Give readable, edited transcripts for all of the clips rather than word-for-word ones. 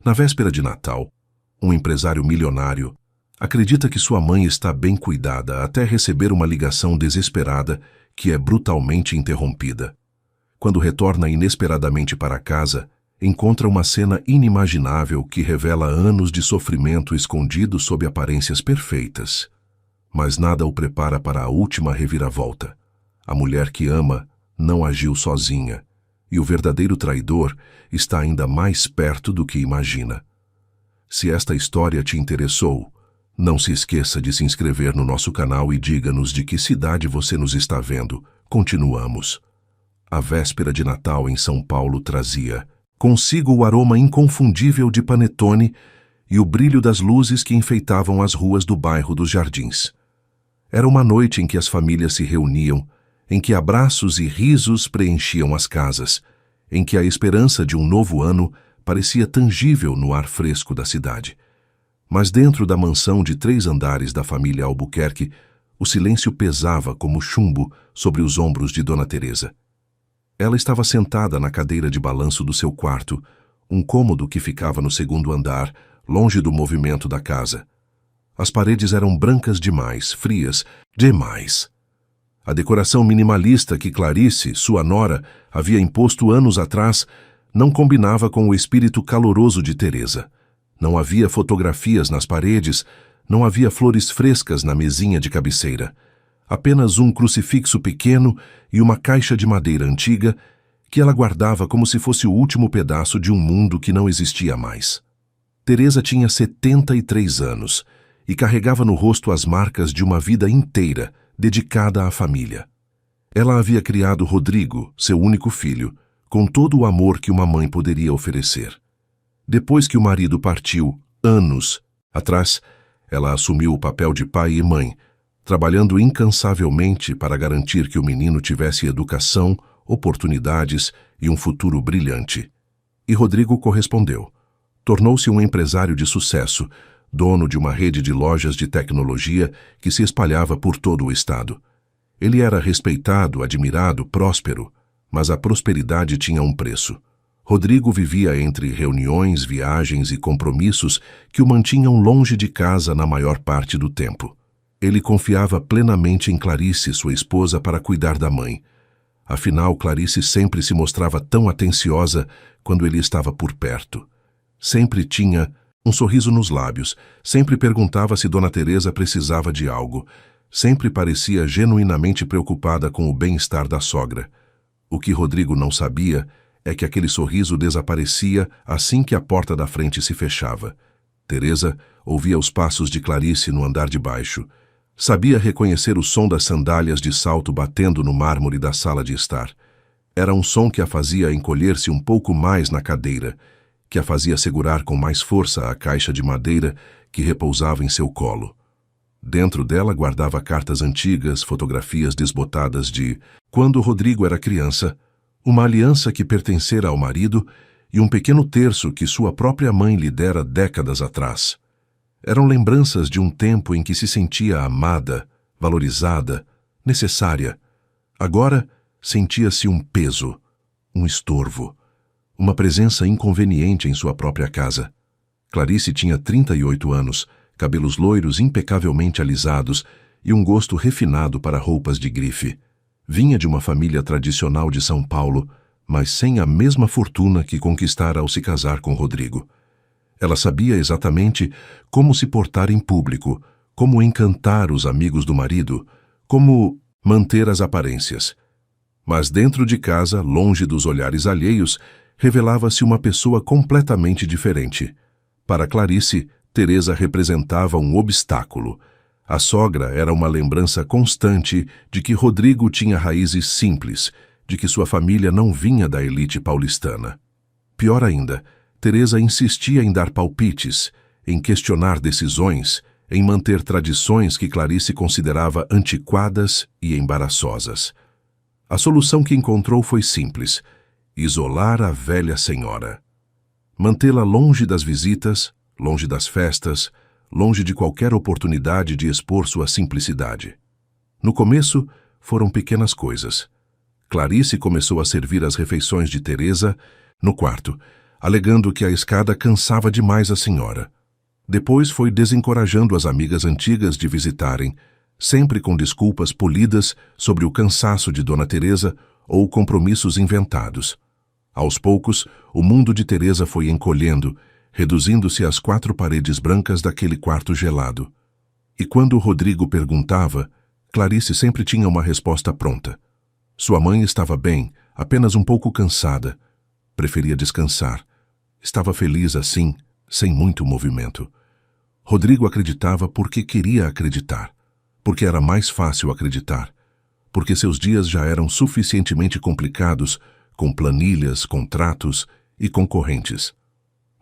Na véspera de Natal, um empresário milionário acredita que sua mãe está bem cuidada até receber uma ligação desesperada que é brutalmente interrompida. Quando retorna inesperadamente para casa, encontra uma cena inimaginável que revela anos de sofrimento escondido sob aparências perfeitas. Mas nada o prepara para a última reviravolta. A mulher que ama não agiu sozinha, e o verdadeiro traidor está ainda mais perto do que imagina. Se esta história te interessou, não se esqueça de se inscrever no nosso canal e diga-nos de que cidade você nos está vendo. Continuamos. A véspera de Natal em São Paulo trazia consigo o aroma inconfundível de panetone e o brilho das luzes que enfeitavam as ruas do bairro dos Jardins. Era uma noite em que as famílias se reuniam, em que abraços e risos preenchiam as casas, em que a esperança de um novo ano parecia tangível no ar fresco da cidade. Mas dentro da mansão de 3 andares da família Albuquerque, o silêncio pesava como chumbo sobre os ombros de Dona Teresa. Ela estava sentada na cadeira de balanço do seu quarto, um cômodo que ficava no 2º andar, longe do movimento da casa. As paredes eram brancas demais, frias demais. A decoração minimalista que Clarice, sua nora, havia imposto anos atrás, não combinava com o espírito caloroso de Teresa. Não havia fotografias nas paredes, não havia flores frescas na mesinha de cabeceira. Apenas um crucifixo pequeno e uma caixa de madeira antiga que ela guardava como se fosse o último pedaço de um mundo que não existia mais. Teresa tinha 73 anos e carregava no rosto as marcas de uma vida inteira dedicada à família. Ela havia criado Rodrigo, seu único filho, com todo o amor que uma mãe poderia oferecer. Depois que o marido partiu, anos atrás, ela assumiu o papel de pai e mãe, trabalhando incansavelmente para garantir que o menino tivesse educação, oportunidades e um futuro brilhante. E Rodrigo correspondeu. Tornou-se um empresário de sucesso, dono de uma rede de lojas de tecnologia que se espalhava por todo o estado. Ele era respeitado, admirado, próspero, mas a prosperidade tinha um preço. Rodrigo vivia entre reuniões, viagens e compromissos que o mantinham longe de casa na maior parte do tempo. Ele confiava plenamente em Clarice, sua esposa, para cuidar da mãe. Afinal, Clarice sempre se mostrava tão atenciosa quando ele estava por perto. Sempre tinha um sorriso nos lábios, sempre perguntava se Dona Teresa precisava de algo, sempre parecia genuinamente preocupada com o bem-estar da sogra. O que Rodrigo não sabia é que aquele sorriso desaparecia assim que a porta da frente se fechava. Teresa ouvia os passos de Clarice no andar de baixo. Sabia reconhecer o som das sandálias de salto batendo no mármore da sala de estar. Era um som que a fazia encolher-se um pouco mais na cadeira, que a fazia segurar com mais força a caixa de madeira que repousava em seu colo. Dentro dela guardava cartas antigas, fotografias desbotadas de quando Rodrigo era criança, uma aliança que pertencera ao marido e um pequeno terço que sua própria mãe lhe dera décadas atrás. Eram lembranças de um tempo em que se sentia amada, valorizada, necessária. Agora sentia-se um peso, um estorvo, uma presença inconveniente em sua própria casa. Clarice tinha 38 anos, cabelos loiros impecavelmente alisados e um gosto refinado para roupas de grife. Vinha de uma família tradicional de São Paulo, mas sem a mesma fortuna que conquistara ao se casar com Rodrigo. Ela sabia exatamente como se portar em público, como encantar os amigos do marido, como manter as aparências. Mas dentro de casa, longe dos olhares alheios, revelava-se uma pessoa completamente diferente. Para Clarice, Teresa representava um obstáculo. A sogra era uma lembrança constante de que Rodrigo tinha raízes simples, de que sua família não vinha da elite paulistana. Pior ainda, Teresa insistia em dar palpites, em questionar decisões, em manter tradições que Clarice considerava antiquadas e embaraçosas. A solução que encontrou foi simples: isolar a velha senhora. Mantê-la longe das visitas, longe das festas, longe de qualquer oportunidade de expor sua simplicidade. No começo, foram pequenas coisas. Clarice começou a servir as refeições de Teresa no quarto, alegando que a escada cansava demais a senhora. Depois foi desencorajando as amigas antigas de visitarem, sempre com desculpas polidas sobre o cansaço de Dona Teresa ou compromissos inventados. Aos poucos, o mundo de Teresa foi encolhendo, reduzindo-se às 4 paredes brancas daquele quarto gelado. E quando Rodrigo perguntava, Clarice sempre tinha uma resposta pronta. Sua mãe estava bem, apenas um pouco cansada. Preferia descansar. Estava feliz assim, sem muito movimento. Rodrigo acreditava porque queria acreditar, porque era mais fácil acreditar, porque seus dias já eram suficientemente complicados, com planilhas, contratos e concorrentes.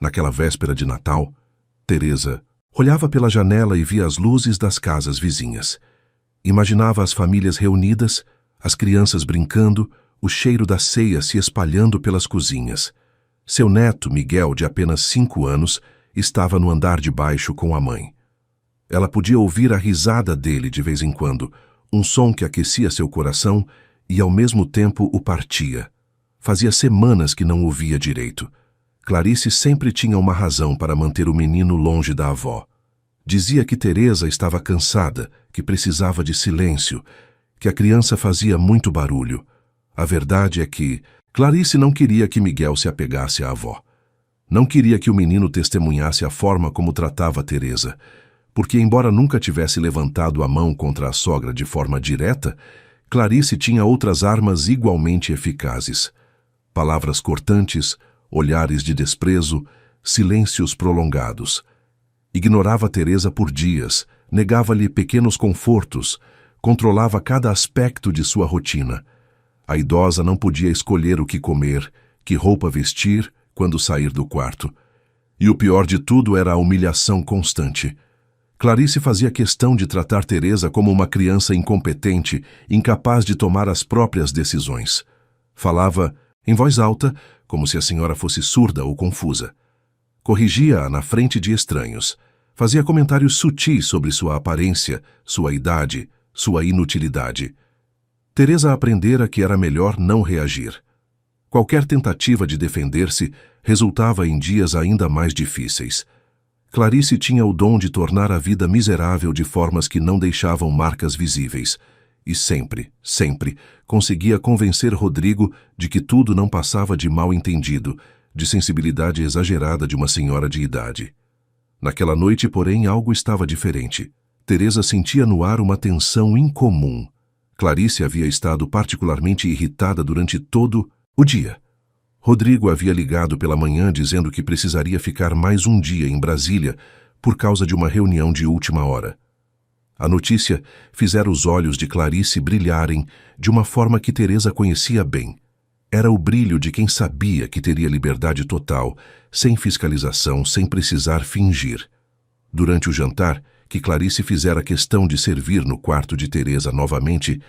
Naquela véspera de Natal, Teresa olhava pela janela e via as luzes das casas vizinhas. Imaginava as famílias reunidas, as crianças brincando, o cheiro da ceia se espalhando pelas cozinhas. Seu neto, Miguel, de apenas 5 anos, estava no andar de baixo com a mãe. Ela podia ouvir a risada dele de vez em quando, um som que aquecia seu coração e ao mesmo tempo o partia. Fazia semanas que não ouvia direito. Clarice sempre tinha uma razão para manter o menino longe da avó. Dizia que Teresa estava cansada, que precisava de silêncio, que a criança fazia muito barulho. A verdade é que Clarice não queria que Miguel se apegasse à avó. Não queria que o menino testemunhasse a forma como tratava Teresa, porque embora nunca tivesse levantado a mão contra a sogra de forma direta, Clarice tinha outras armas igualmente eficazes. Palavras cortantes, olhares de desprezo, silêncios prolongados. Ignorava Teresa por dias, negava-lhe pequenos confortos, controlava cada aspecto de sua rotina. A idosa não podia escolher o que comer, que roupa vestir, quando sair do quarto. E o pior de tudo era a humilhação constante. Clarice fazia questão de tratar Teresa como uma criança incompetente, incapaz de tomar as próprias decisões. Falava em voz alta, como se a senhora fosse surda ou confusa. Corrigia-a na frente de estranhos. Fazia comentários sutis sobre sua aparência, sua idade, sua inutilidade. Teresa aprendera que era melhor não reagir. Qualquer tentativa de defender-se resultava em dias ainda mais difíceis. Clarice tinha o dom de tornar a vida miserável de formas que não deixavam marcas visíveis. E sempre, sempre, conseguia convencer Rodrigo de que tudo não passava de mal-entendido, de sensibilidade exagerada de uma senhora de idade. Naquela noite, porém, algo estava diferente. Teresa sentia no ar uma tensão incomum. Clarice havia estado particularmente irritada durante todo o dia. Rodrigo havia ligado pela manhã dizendo que precisaria ficar mais um dia em Brasília por causa de uma reunião de última hora. A notícia fizera os olhos de Clarice brilharem de uma forma que Teresa conhecia bem. Era o brilho de quem sabia que teria liberdade total, sem fiscalização, sem precisar fingir. Durante o jantar, que Clarice fizera questão de servir no quarto de Teresa novamente,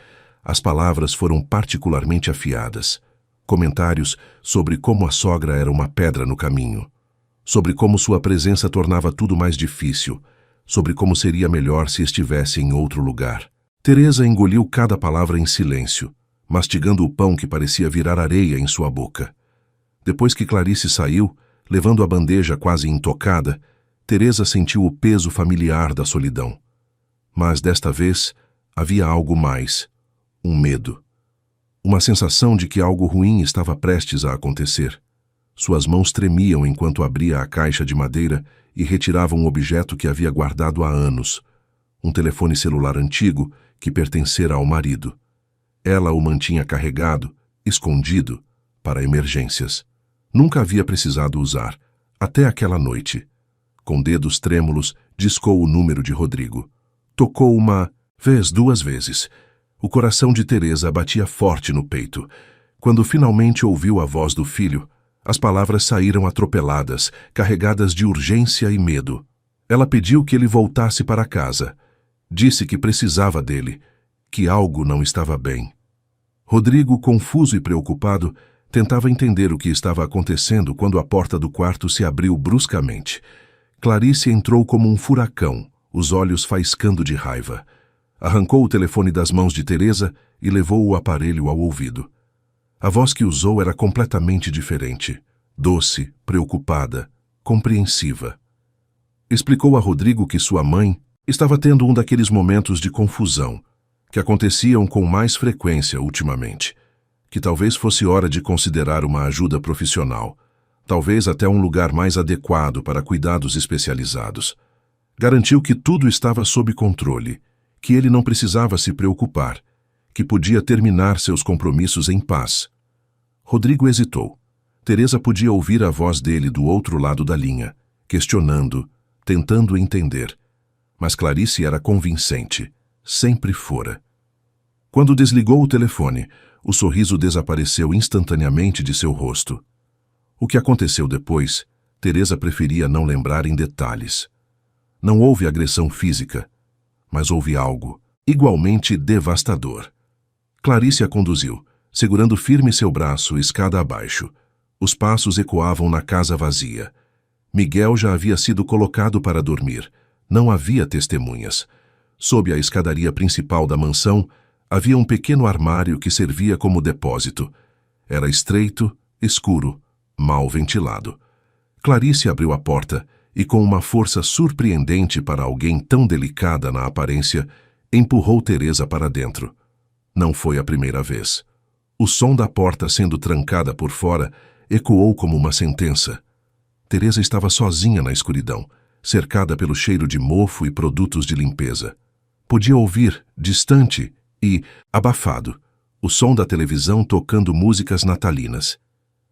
as palavras foram particularmente afiadas. Comentários sobre como a sogra era uma pedra no caminho, sobre como sua presença tornava tudo mais difícil, sobre como seria melhor se estivesse em outro lugar. Teresa engoliu cada palavra em silêncio, mastigando o pão que parecia virar areia em sua boca. Depois que Clarice saiu, levando a bandeja quase intocada, Teresa sentiu o peso familiar da solidão. Mas desta vez havia algo mais, um medo. Uma sensação de que algo ruim estava prestes a acontecer. Suas mãos tremiam enquanto abria a caixa de madeira e retirava um objeto que havia guardado há anos, um telefone celular antigo que pertencera ao marido. Ela o mantinha carregado, escondido, para emergências. Nunca havia precisado usar, até aquela noite. Com dedos trêmulos, discou o número de Rodrigo. Tocou uma vez, 2 vezes. O coração de Teresa batia forte no peito. Quando finalmente ouviu a voz do filho, as palavras saíram atropeladas, carregadas de urgência e medo. Ela pediu que ele voltasse para casa. Disse que precisava dele, que algo não estava bem. Rodrigo, confuso e preocupado, tentava entender o que estava acontecendo quando a porta do quarto se abriu bruscamente. Clarice entrou como um furacão, os olhos faiscando de raiva. Arrancou o telefone das mãos de Teresa e levou o aparelho ao ouvido. A voz que usou era completamente diferente. doce, preocupada, compreensiva. Explicou a Rodrigo que sua mãe estava tendo um daqueles momentos de confusão que aconteciam com mais frequência ultimamente, que talvez fosse hora de considerar uma ajuda profissional, talvez até um lugar mais adequado para cuidados especializados. Garantiu que tudo estava sob controle, que ele não precisava se preocupar, que podia terminar seus compromissos em paz. Rodrigo hesitou. Teresa podia ouvir a voz dele do outro lado da linha, questionando, tentando entender. Mas Clarice era convincente, sempre fora. Quando desligou o telefone, o sorriso desapareceu instantaneamente de seu rosto. O que aconteceu depois, Teresa preferia não lembrar em detalhes. Não houve agressão física, mas houve algo igualmente devastador. Clarice a conduziu, segurando firme seu braço, escada abaixo. Os passos ecoavam na casa vazia. Miguel já havia sido colocado para dormir. Não havia testemunhas. Sob a escadaria principal da mansão, havia um pequeno armário que servia como depósito. Era estreito, escuro, mal ventilado. Clarice abriu a porta e, com uma força surpreendente para alguém tão delicada na aparência, empurrou Teresa para dentro. Não foi a primeira vez. O som da porta sendo trancada por fora ecoou como uma sentença. Teresa estava sozinha na escuridão, cercada pelo cheiro de mofo e produtos de limpeza. Podia ouvir, distante e abafado, o som da televisão tocando músicas natalinas.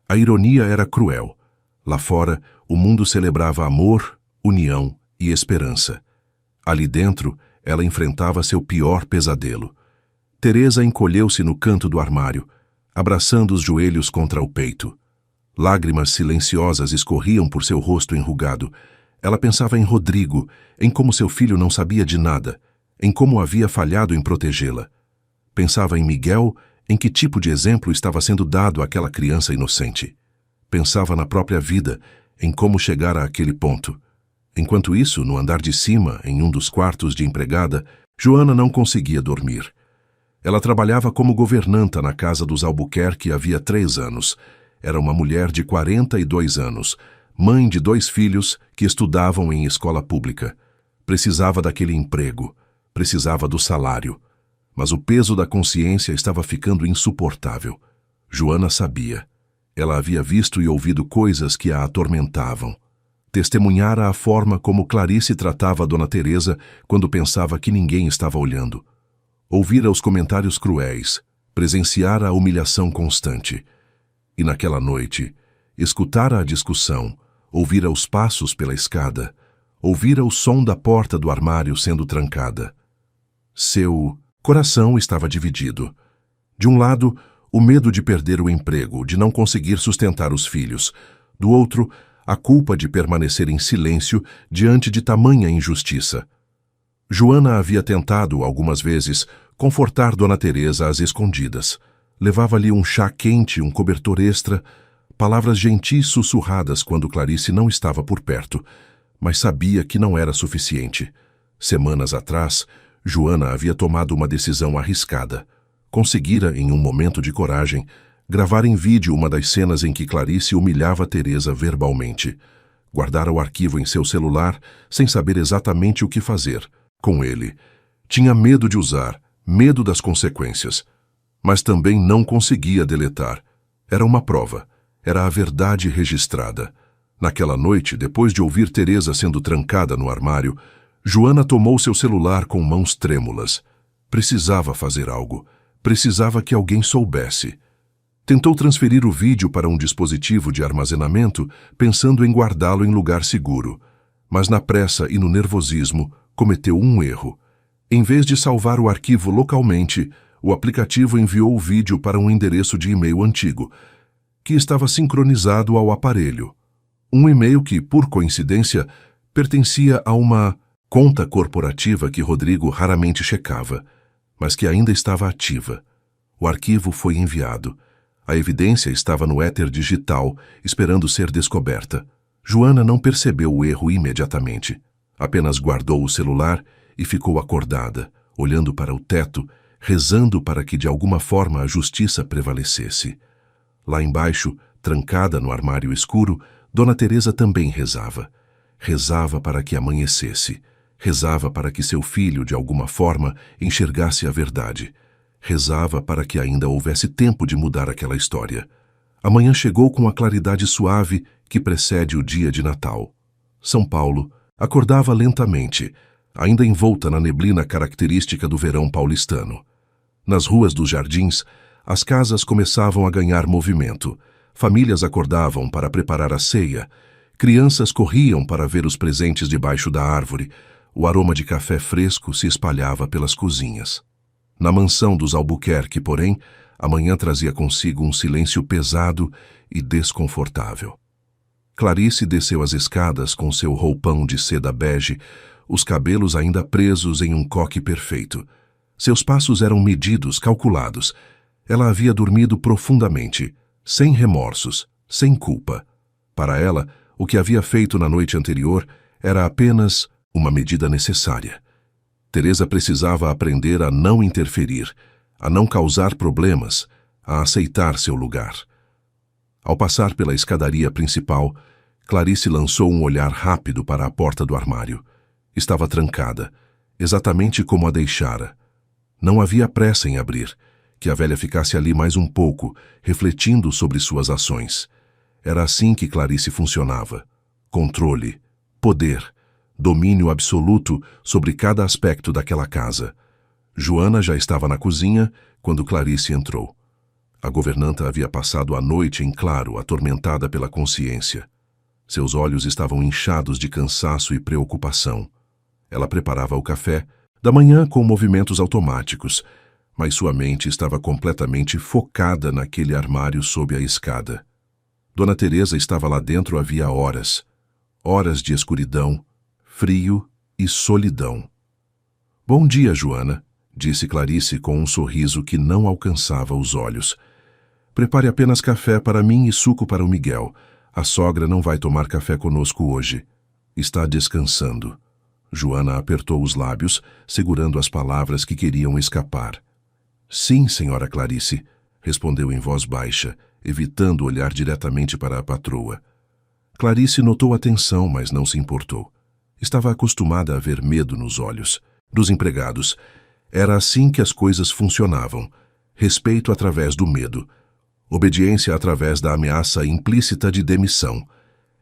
A ironia era cruel. Lá fora, o mundo celebrava amor, união e esperança. Ali dentro, ela enfrentava seu pior pesadelo. Teresa encolheu-se no canto do armário, abraçando os joelhos contra o peito. Lágrimas silenciosas escorriam por seu rosto enrugado. Ela pensava em Rodrigo, em como seu filho não sabia de nada, em como havia falhado em protegê-la. Pensava em Miguel, em que tipo de exemplo estava sendo dado àquela criança inocente. Pensava na própria vida, em como chegar àquele ponto. Enquanto isso, no andar de cima, em um dos quartos de empregada, Joana não conseguia dormir. Ela trabalhava como governanta na casa dos Albuquerque havia 3 anos. Era uma mulher de 42 anos, mãe de 2 filhos que estudavam em escola pública. Precisava daquele emprego, precisava do salário. Mas o peso da consciência estava ficando insuportável. Joana sabia. Ela havia visto e ouvido coisas que a atormentavam. Testemunhara a forma como Clarice tratava a Dona Teresa quando pensava que ninguém estava olhando. Ouvira os comentários cruéis, presenciara a humilhação constante. E naquela noite, escutara a discussão, ouvira os passos pela escada, ouvira o som da porta do armário sendo trancada. Seu coração estava dividido. De um lado, o medo de perder o emprego, de não conseguir sustentar os filhos. Do outro, a culpa de permanecer em silêncio diante de tamanha injustiça. Joana havia tentado, algumas vezes, confortar Dona Teresa às escondidas. Levava-lhe um chá quente, um cobertor extra, palavras gentis sussurradas quando Clarice não estava por perto, mas sabia que não era suficiente. Semanas atrás, Joana havia tomado uma decisão arriscada. Conseguira, em um momento de coragem, gravar em vídeo uma das cenas em que Clarice humilhava Teresa verbalmente. Guardara o arquivo em seu celular, sem saber exatamente o que fazer com ele. Tinha medo de usar, medo das consequências. Mas também não conseguia deletar. Era uma prova. Era a verdade registrada. Naquela noite, depois de ouvir Teresa sendo trancada no armário, Joana tomou seu celular com mãos trêmulas. Precisava fazer algo. Precisava que alguém soubesse. Tentou transferir o vídeo para um dispositivo de armazenamento, pensando em guardá-lo em lugar seguro. Mas na pressa e no nervosismo, cometeu um erro. Em vez de salvar o arquivo localmente, o aplicativo enviou o vídeo para um endereço de e-mail antigo, que estava sincronizado ao aparelho. Um e-mail que, por coincidência, pertencia a uma conta corporativa que Rodrigo raramente checava, mas que ainda estava ativa. O arquivo foi enviado. A evidência estava no éter digital, esperando ser descoberta. Joana não percebeu o erro imediatamente. Apenas guardou o celular e ficou acordada, olhando para o teto, rezando para que de alguma forma a justiça prevalecesse. Lá embaixo, Trancada no armário escuro, Dona Teresa também rezava. Rezava para que amanhecesse. Rezava para que seu filho, de alguma forma, enxergasse a verdade. Rezava para que ainda houvesse tempo de mudar aquela história. A manhã chegou com a claridade suave que precede o dia de Natal. São Paulo acordava lentamente, ainda envolta na neblina característica do verão paulistano. Nas ruas dos jardins, as casas começavam a ganhar movimento. Famílias acordavam para preparar a ceia. Crianças corriam para ver os presentes debaixo da árvore. O aroma de café fresco se espalhava pelas cozinhas. Na mansão dos Albuquerque, porém, a manhã trazia consigo um silêncio pesado e desconfortável. Clarice desceu as escadas com seu roupão de seda bege, os cabelos ainda presos em um coque perfeito. Seus passos eram medidos, calculados. Ela havia dormido profundamente, sem remorsos, sem culpa. Para ela, o que havia feito na noite anterior era apenas uma medida necessária. Teresa precisava aprender a não interferir, a não causar problemas, a aceitar seu lugar. Ao passar pela escadaria principal, Clarice lançou um olhar rápido para a porta do armário. Estava trancada, exatamente como a deixara. Não havia pressa em abrir, que a velha ficasse ali mais um pouco, refletindo sobre suas ações. Era assim que Clarice funcionava. Controle, poder, domínio absoluto sobre cada aspecto daquela casa. Joana já estava na cozinha quando Clarice entrou. A governanta havia passado a noite em claro, atormentada pela consciência. Seus olhos estavam inchados de cansaço e preocupação. Ela preparava o café, da manhã com movimentos automáticos, mas sua mente estava completamente focada naquele armário sob a escada. Dona Teresa estava lá dentro havia horas. Horas de escuridão, frio e solidão. "Bom dia, Joana", disse Clarice com um sorriso que não alcançava os olhos. "Prepare apenas café para mim e suco para o Miguel. A sogra não vai tomar café conosco hoje. Está descansando." Joana apertou os lábios, segurando as palavras que queriam escapar. "Sim, senhora Clarice", respondeu em voz baixa, evitando olhar diretamente para a patroa. Clarice notou a tensão, mas não se importou. Estava acostumada a ver medo nos olhos dos empregados. Era assim que as coisas funcionavam. Respeito através do medo. Obediência através da ameaça implícita de demissão.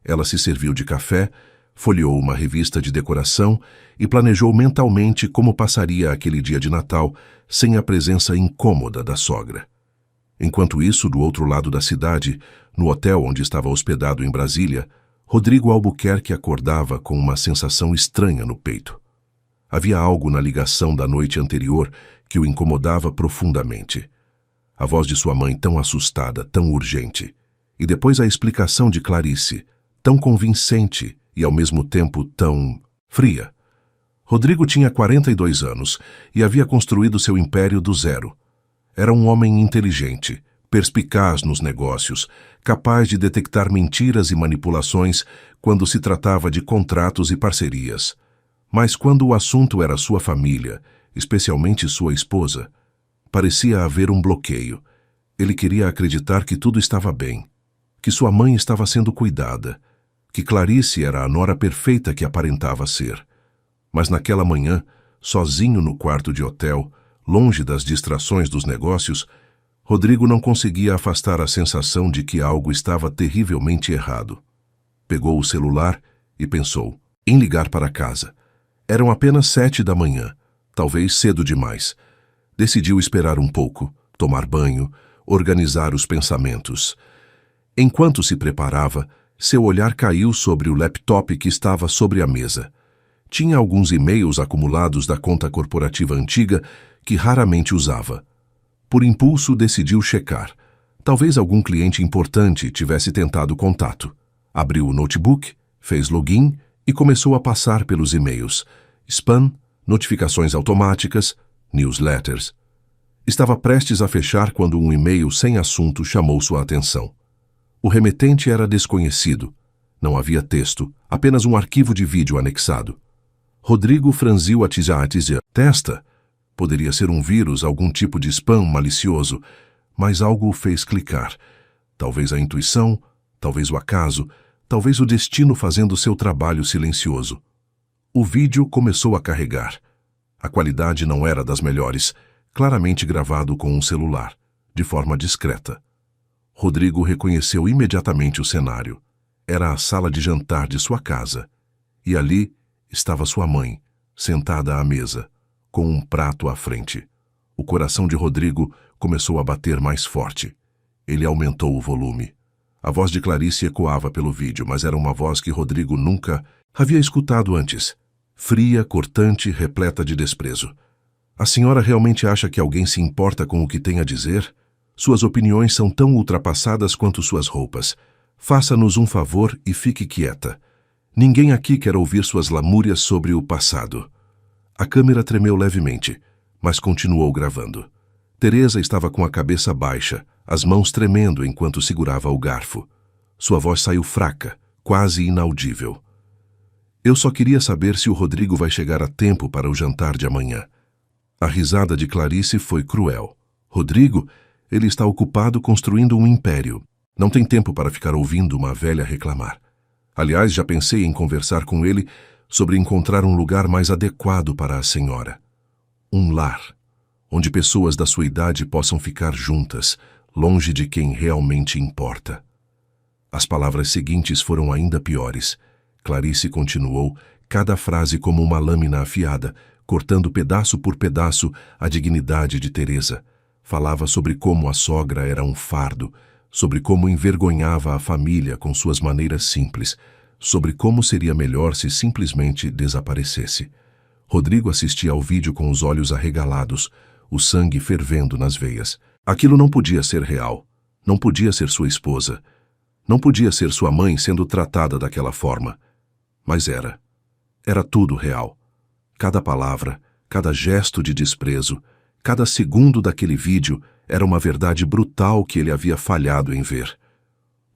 Ela se serviu de café, folheou uma revista de decoração e planejou mentalmente como passaria aquele dia de Natal sem a presença incômoda da sogra. Enquanto isso, do outro lado da cidade, no hotel onde estava hospedado em Brasília, Rodrigo Albuquerque acordava com uma sensação estranha no peito. Havia algo na ligação da noite anterior que o incomodava profundamente. A voz de sua mãe tão assustada, tão urgente. E depois a explicação de Clarice, tão convincente e ao mesmo tempo tão fria. Rodrigo tinha 42 anos e havia construído seu império do zero. Era um homem inteligente, perspicaz nos negócios, capaz de detectar mentiras e manipulações quando se tratava de contratos e parcerias. Mas quando o assunto era sua família, especialmente sua esposa, parecia haver um bloqueio. Ele queria acreditar que tudo estava bem, que sua mãe estava sendo cuidada, que Clarice era a nora perfeita que aparentava ser. Mas naquela manhã, sozinho no quarto de hotel, longe das distrações dos negócios, Rodrigo não conseguia afastar a sensação de que algo estava terrivelmente errado. Pegou o celular e pensou em ligar para casa. Eram apenas 7 da manhã, talvez cedo demais. Decidiu esperar um pouco, tomar banho, organizar os pensamentos. Enquanto se preparava, seu olhar caiu sobre o laptop que estava sobre a mesa. Tinha alguns e-mails acumulados da conta corporativa antiga que raramente usava. Por impulso, decidiu checar. Talvez algum cliente importante tivesse tentado contato. Abriu o notebook, fez login e começou a passar pelos e-mails. Spam, notificações automáticas, newsletters. Estava prestes a fechar quando um e-mail sem assunto chamou sua atenção. O remetente era desconhecido. Não havia texto, apenas um arquivo de vídeo anexado. Rodrigo franziu a testa. Poderia ser um vírus, algum tipo de spam malicioso, mas algo o fez clicar. Talvez a intuição, talvez o acaso, talvez o destino fazendo seu trabalho silencioso. O vídeo começou a carregar. A qualidade não era das melhores, claramente gravado com um celular, de forma discreta. Rodrigo reconheceu imediatamente o cenário. Era a sala de jantar de sua casa. E ali estava sua mãe, sentada à mesa, com um prato à frente. O coração de Rodrigo começou a bater mais forte. Ele aumentou o volume. A voz de Clarice ecoava pelo vídeo, mas era uma voz que Rodrigo nunca havia escutado antes. Fria, cortante, repleta de desprezo. A senhora realmente acha que alguém se importa com o que tem a dizer? Suas opiniões são tão ultrapassadas quanto suas roupas. Faça-nos um favor e fique quieta. Ninguém aqui quer ouvir suas lamúrias sobre o passado. A câmera tremeu levemente, mas continuou gravando. Teresa estava com a cabeça baixa, as mãos tremendo enquanto segurava o garfo. Sua voz saiu fraca, quase inaudível. Eu só queria saber se o Rodrigo vai chegar a tempo para o jantar de amanhã. A risada de Clarice foi cruel. Rodrigo, ele está ocupado construindo um império. Não tem tempo para ficar ouvindo uma velha reclamar. Aliás, já pensei em conversar com ele sobre encontrar um lugar mais adequado para a senhora. Um lar, onde pessoas da sua idade possam ficar juntas, longe de quem realmente importa. As palavras seguintes foram ainda piores. Clarice continuou, cada frase como uma lâmina afiada, cortando pedaço por pedaço a dignidade de Teresa. Falava sobre como a sogra era um fardo, sobre como envergonhava a família com suas maneiras simples, sobre como seria melhor se simplesmente desaparecesse. Rodrigo assistia ao vídeo com os olhos arregalados, o sangue fervendo nas veias. Aquilo não podia ser real. Não podia ser sua esposa. Não podia ser sua mãe sendo tratada daquela forma. Mas era. Era tudo real. Cada palavra, cada gesto de desprezo, cada segundo daquele vídeo era uma verdade brutal que ele havia falhado em ver.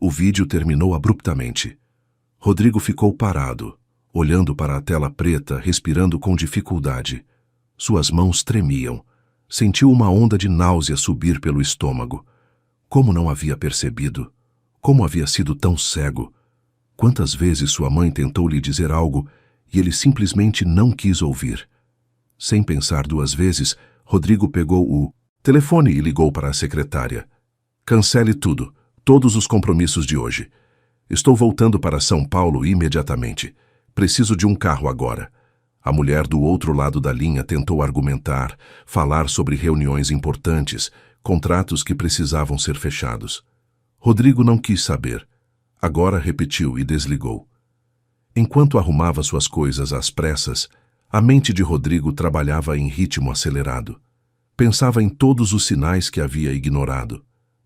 O vídeo terminou abruptamente. Rodrigo ficou parado, olhando para a tela preta, respirando com dificuldade. Suas mãos tremiam. Sentiu uma onda de náusea subir pelo estômago. Como não havia percebido? Como havia sido tão cego? Quantas vezes sua mãe tentou lhe dizer algo e ele simplesmente não quis ouvir? Sem pensar duas vezes, Rodrigo pegou o telefone e ligou para a secretária. Cancele tudo, todos os compromissos de hoje. Estou voltando para São Paulo imediatamente. Preciso de um carro agora. A mulher do outro lado da linha tentou argumentar, falar sobre reuniões importantes, contratos que precisavam ser fechados. Rodrigo não quis saber. Agora repetiu e desligou. Enquanto arrumava suas coisas às pressas, a mente de Rodrigo trabalhava em ritmo acelerado. Pensava em todos os sinais que havia ignorado.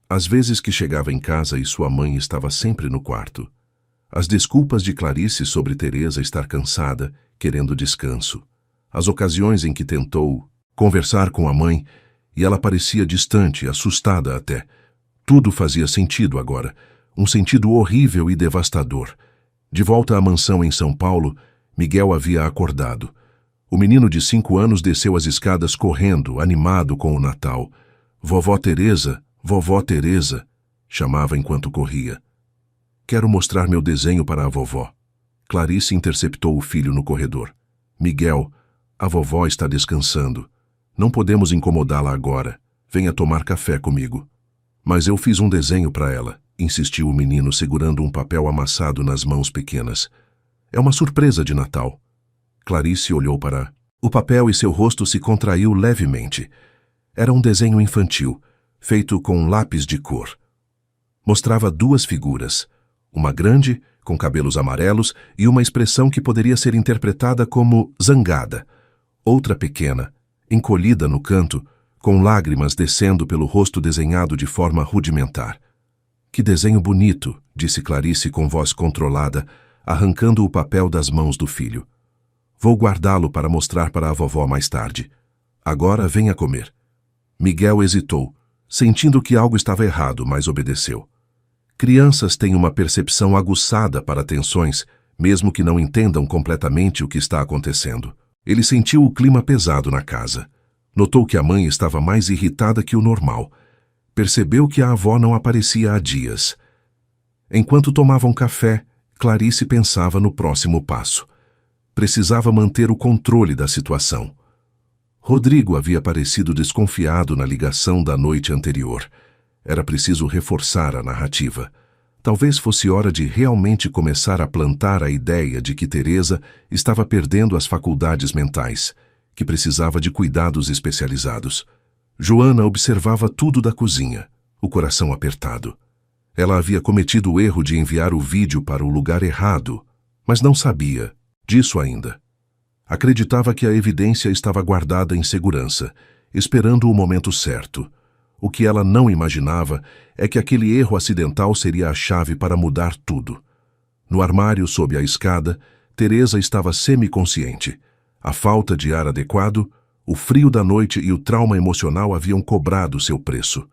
As vezes que chegava em casa e sua mãe estava sempre no quarto. As desculpas de Clarice sobre Teresa estar cansada, querendo descanso. As ocasiões em que tentou conversar com a mãe e ela parecia distante, assustada até. Tudo fazia sentido agora, um sentido horrível e devastador. De volta à mansão em São Paulo, Miguel havia acordado. O menino de 5 anos desceu as escadas correndo, animado com o Natal. Vovó Teresa, chamava enquanto corria. Quero mostrar meu desenho para a vovó. Clarice interceptou o filho no corredor. Miguel, a vovó está descansando. Não podemos incomodá-la agora. Venha tomar café comigo. Mas eu fiz um desenho para ela, insistiu o menino segurando um papel amassado nas mãos pequenas. É uma surpresa de Natal. Clarice olhou para o papel e seu rosto se contraiu levemente. Era um desenho infantil, feito com lápis de cor. Mostrava 2 figuras, uma grande, com cabelos amarelos e uma expressão que poderia ser interpretada como zangada. Outra pequena, encolhida no canto, com lágrimas descendo pelo rosto desenhado de forma rudimentar. Que desenho bonito, disse Clarice com voz controlada, arrancando o papel das mãos do filho. Vou guardá-lo para mostrar para a vovó mais tarde. Agora venha comer. Miguel hesitou, sentindo que algo estava errado, mas obedeceu. Crianças têm uma percepção aguçada para tensões, mesmo que não entendam completamente o que está acontecendo. Ele sentiu o clima pesado na casa. Notou que a mãe estava mais irritada que o normal. Percebeu que a avó não aparecia há dias. Enquanto tomavam café, Clarice pensava no próximo passo. Precisava manter o controle da situação. Rodrigo havia parecido desconfiado na ligação da noite anterior. Era preciso reforçar a narrativa. Talvez fosse hora de realmente começar a plantar a ideia de que Teresa estava perdendo as faculdades mentais, que precisava de cuidados especializados. Joana observava tudo da cozinha, o coração apertado. Ela havia cometido o erro de enviar o vídeo para o lugar errado, mas não sabia disso ainda. Acreditava que a evidência estava guardada em segurança, esperando o momento certo. O que ela não imaginava é que aquele erro acidental seria a chave para mudar tudo. No armário sob a escada, Teresa estava semiconsciente. A falta de ar adequado, o frio da noite e o trauma emocional haviam cobrado seu preço.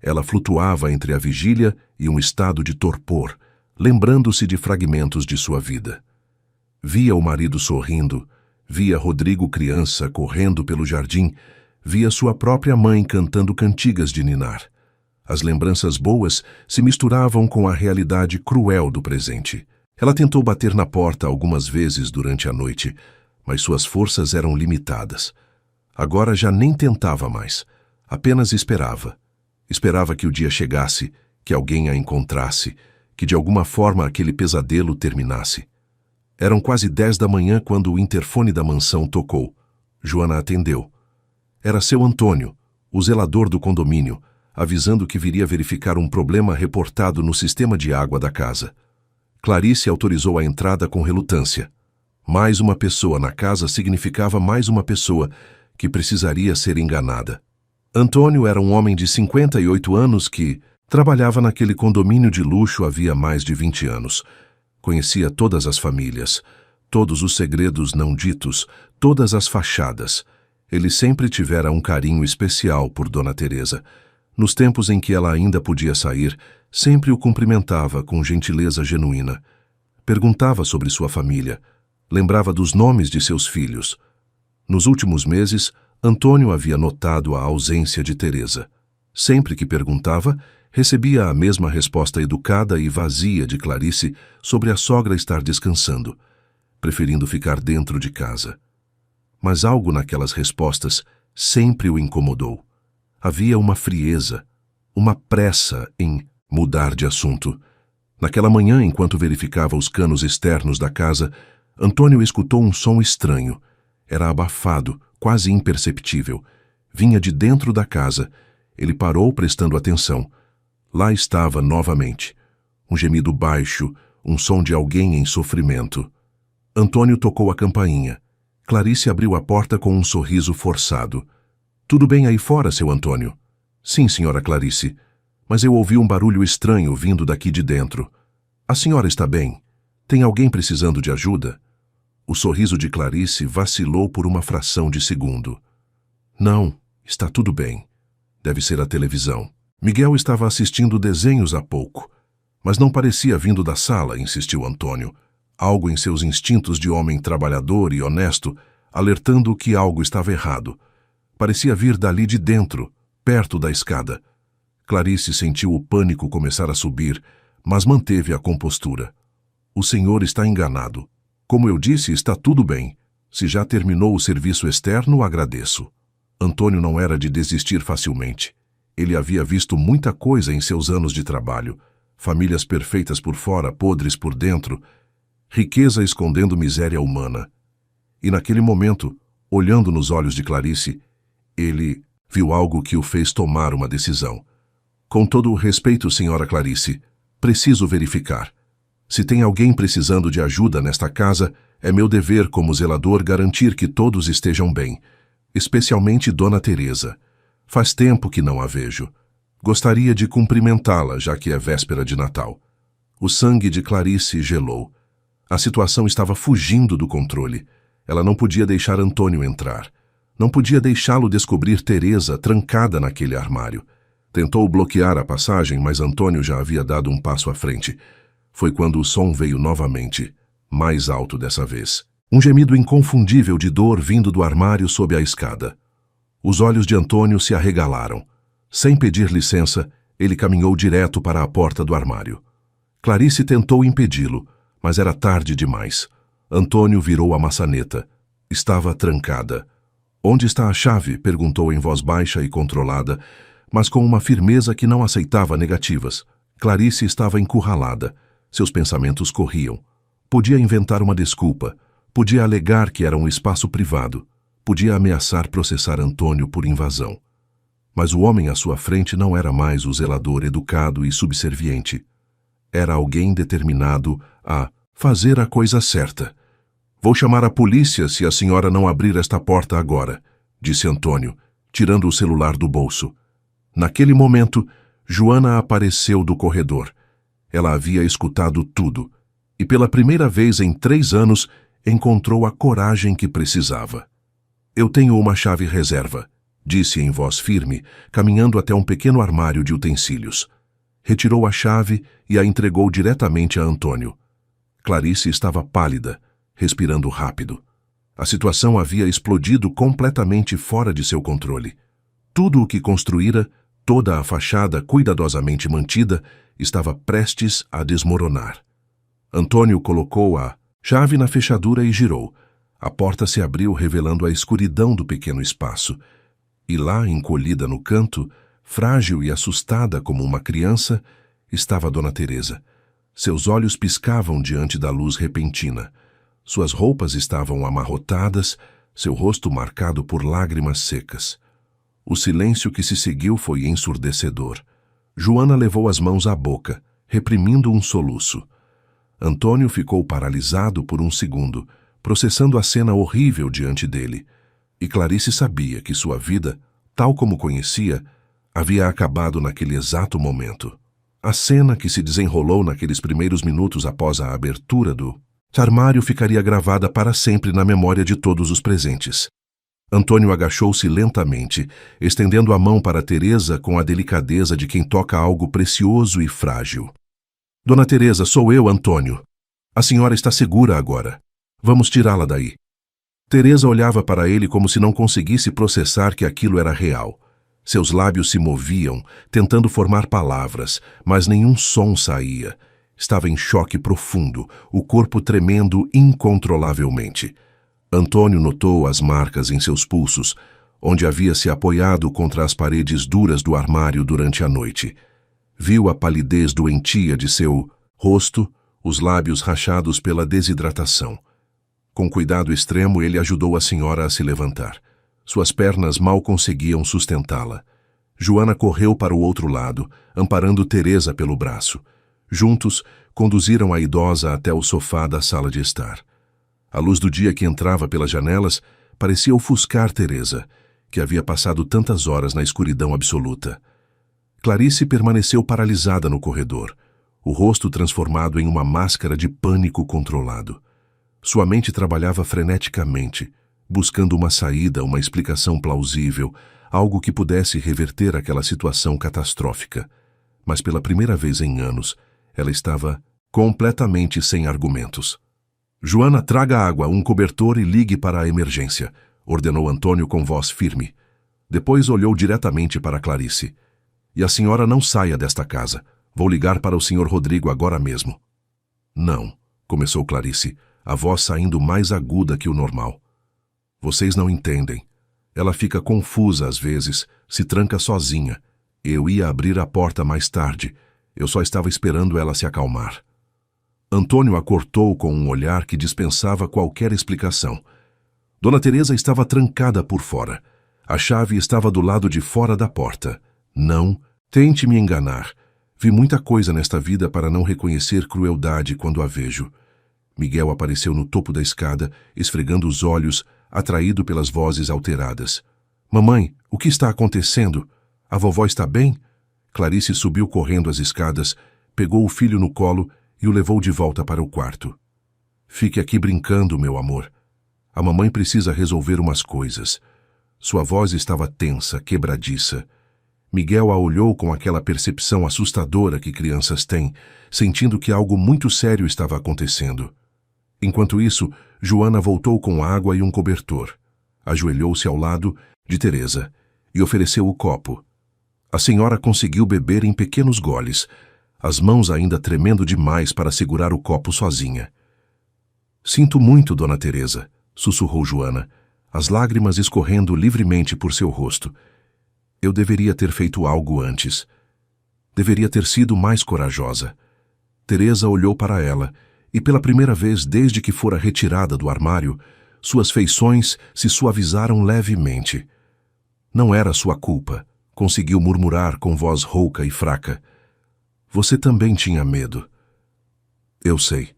Ela flutuava entre a vigília e um estado de torpor, lembrando-se de fragmentos de sua vida. Via o marido sorrindo, via Rodrigo criança correndo pelo jardim, via sua própria mãe cantando cantigas de ninar. As lembranças boas se misturavam com a realidade cruel do presente. Ela tentou bater na porta algumas vezes durante a noite, mas suas forças eram limitadas. Agora já nem tentava mais, apenas esperava. Esperava que o dia chegasse, que alguém a encontrasse, que de alguma forma aquele pesadelo terminasse. Eram quase 10 da manhã quando o interfone da mansão tocou. Joana atendeu. Era seu Antônio, o zelador do condomínio, avisando que viria verificar um problema reportado no sistema de água da casa. Clarice autorizou a entrada com relutância. Mais uma pessoa na casa significava mais uma pessoa que precisaria ser enganada. Antônio era um homem de 58 anos que trabalhava naquele condomínio de luxo havia mais de 20 anos. Conhecia todas as famílias, todos os segredos não ditos, todas as fachadas. Ele sempre tivera um carinho especial por Dona Teresa. Nos tempos em que ela ainda podia sair, sempre o cumprimentava com gentileza genuína. Perguntava sobre sua família, lembrava dos nomes de seus filhos. Nos últimos meses, Antônio havia notado a ausência de Teresa. Sempre que perguntava, recebia a mesma resposta educada e vazia de Clarice sobre a sogra estar descansando, preferindo ficar dentro de casa. Mas algo naquelas respostas sempre o incomodou. Havia uma frieza, uma pressa em mudar de assunto. Naquela manhã, enquanto verificava os canos externos da casa, Antônio escutou um som estranho. Era abafado, quase imperceptível. Vinha de dentro da casa. Ele parou prestando atenção. Lá estava novamente. Um gemido baixo, um som de alguém em sofrimento. Antônio tocou a campainha. Clarice abriu a porta com um sorriso forçado. "Tudo bem aí fora, seu Antônio?" "Sim, senhora Clarice. Mas eu ouvi um barulho estranho vindo daqui de dentro. A senhora está bem? Tem alguém precisando de ajuda?" O sorriso de Clarice vacilou por uma fração de segundo. "Não, está tudo bem. Deve ser a televisão. Miguel estava assistindo desenhos há pouco. Mas não parecia vindo da sala", insistiu Antônio. Algo em seus instintos de homem trabalhador e honesto, alertando que algo estava errado. Parecia vir dali de dentro, perto da escada. Clarice sentiu o pânico começar a subir, mas manteve a compostura. "O senhor está enganado. Como eu disse, está tudo bem. Se já terminou o serviço externo, agradeço." Antônio não era de desistir facilmente. Ele havia visto muita coisa em seus anos de trabalho. Famílias perfeitas por fora, podres por dentro. Riqueza escondendo miséria humana. E naquele momento, olhando nos olhos de Clarice, ele viu algo que o fez tomar uma decisão. "Com todo o respeito, senhora Clarice, preciso verificar. Se tem alguém precisando de ajuda nesta casa, é meu dever como zelador garantir que todos estejam bem, especialmente Dona Teresa. Faz tempo que não a vejo. Gostaria de cumprimentá-la, já que é véspera de Natal." O sangue de Clarice gelou. A situação estava fugindo do controle. Ela não podia deixar Antônio entrar. Não podia deixá-lo descobrir Teresa trancada naquele armário. Tentou bloquear a passagem, mas Antônio já havia dado um passo à frente. Foi quando o som veio novamente, mais alto dessa vez. Um gemido inconfundível de dor vindo do armário sob a escada. Os olhos de Antônio se arregalaram. Sem pedir licença, ele caminhou direto para a porta do armário. Clarice tentou impedi-lo, mas era tarde demais. Antônio virou a maçaneta. Estava trancada. "Onde está a chave?" perguntou em voz baixa e controlada, mas com uma firmeza que não aceitava negativas. Clarice estava encurralada. Seus pensamentos corriam. Podia inventar uma desculpa. Podia alegar que era um espaço privado. Podia ameaçar processar Antônio por invasão. Mas o homem à sua frente não era mais o zelador educado e subserviente. Era alguém determinado a fazer a coisa certa. "Vou chamar a polícia se a senhora não abrir esta porta agora", disse Antônio, tirando o celular do bolso. Naquele momento, Joana apareceu do corredor. Ela havia escutado tudo e, pela primeira vez em 3 anos, encontrou a coragem que precisava. "Eu tenho uma chave reserva", disse em voz firme, caminhando até um pequeno armário de utensílios. Retirou a chave e a entregou diretamente a Antônio. Clarice estava pálida, respirando rápido. A situação havia explodido completamente fora de seu controle. Tudo o que construíra, toda a fachada cuidadosamente mantida, estava prestes a desmoronar. Antônio colocou a chave na fechadura e girou. A porta se abriu, revelando a escuridão do pequeno espaço. E lá, encolhida no canto, frágil e assustada como uma criança, estava Dona Teresa. Seus olhos piscavam diante da luz repentina. Suas roupas estavam amarrotadas, seu rosto marcado por lágrimas secas. O silêncio que se seguiu foi ensurdecedor. Joana levou as mãos à boca, reprimindo um soluço. Antônio ficou paralisado por um segundo, processando a cena horrível diante dele. E Clarice sabia que sua vida, tal como conhecia, havia acabado naquele exato momento. A cena que se desenrolou naqueles primeiros minutos após a abertura do armário ficaria gravada para sempre na memória de todos os presentes. Antônio agachou-se lentamente, estendendo a mão para Teresa com a delicadeza de quem toca algo precioso e frágil. "Dona Teresa, sou eu, Antônio. A senhora está segura agora. Vamos tirá-la daí." Teresa olhava para ele como se não conseguisse processar que aquilo era real. Seus lábios se moviam, tentando formar palavras, mas nenhum som saía. Estava em choque profundo, o corpo tremendo incontrolavelmente. Antônio notou as marcas em seus pulsos, onde havia se apoiado contra as paredes duras do armário durante a noite. Viu a palidez doentia de seu rosto, os lábios rachados pela desidratação. Com cuidado extremo, ele ajudou a senhora a se levantar. Suas pernas mal conseguiam sustentá-la. Joana correu para o outro lado, amparando Teresa pelo braço. Juntos, conduziram a idosa até o sofá da sala de estar. A luz do dia que entrava pelas janelas parecia ofuscar Teresa, que havia passado tantas horas na escuridão absoluta. Clarice permaneceu paralisada no corredor, o rosto transformado em uma máscara de pânico controlado. Sua mente trabalhava freneticamente, buscando uma saída, uma explicação plausível, algo que pudesse reverter aquela situação catastrófica. Mas pela primeira vez em anos, ela estava completamente sem argumentos. "Joana, traga água, um cobertor e ligue para a emergência", ordenou Antônio com voz firme. Depois olhou diretamente para Clarice. "E a senhora não saia desta casa. Vou ligar para o Sr. Rodrigo agora mesmo." "Não", começou Clarice, a voz saindo mais aguda que o normal. "Vocês não entendem. Ela fica confusa às vezes, se tranca sozinha. Eu ia abrir a porta mais tarde. Eu só estava esperando ela se acalmar." Antônio a cortou com um olhar que dispensava qualquer explicação. Dona Teresa estava trancada por fora. A chave estava do lado de fora da porta. "Não tente me enganar. Vi muita coisa nesta vida para não reconhecer crueldade quando a vejo." Miguel apareceu no topo da escada, esfregando os olhos, atraído pelas vozes alteradas. "Mamãe, o que está acontecendo? A vovó está bem?" Clarice subiu correndo as escadas, pegou o filho no colo e o levou de volta para o quarto. "Fique aqui brincando, meu amor. A mamãe precisa resolver umas coisas." Sua voz estava tensa, quebradiça. Miguel a olhou com aquela percepção assustadora que crianças têm, sentindo que algo muito sério estava acontecendo. Enquanto isso, Joana voltou com água e um cobertor. Ajoelhou-se ao lado de Teresa e ofereceu o copo. A senhora conseguiu beber em pequenos goles, as mãos ainda tremendo demais para segurar o copo sozinha. Sinto muito, Dona Teresa, sussurrou Joana, as lágrimas escorrendo livremente por seu rosto. Eu deveria ter feito algo antes. Deveria ter sido mais corajosa. Teresa olhou para ela, e pela primeira vez desde que fora retirada do armário, suas feições se suavizaram levemente. Não era sua culpa, conseguiu murmurar com voz rouca e fraca. Você também tinha medo. Eu sei.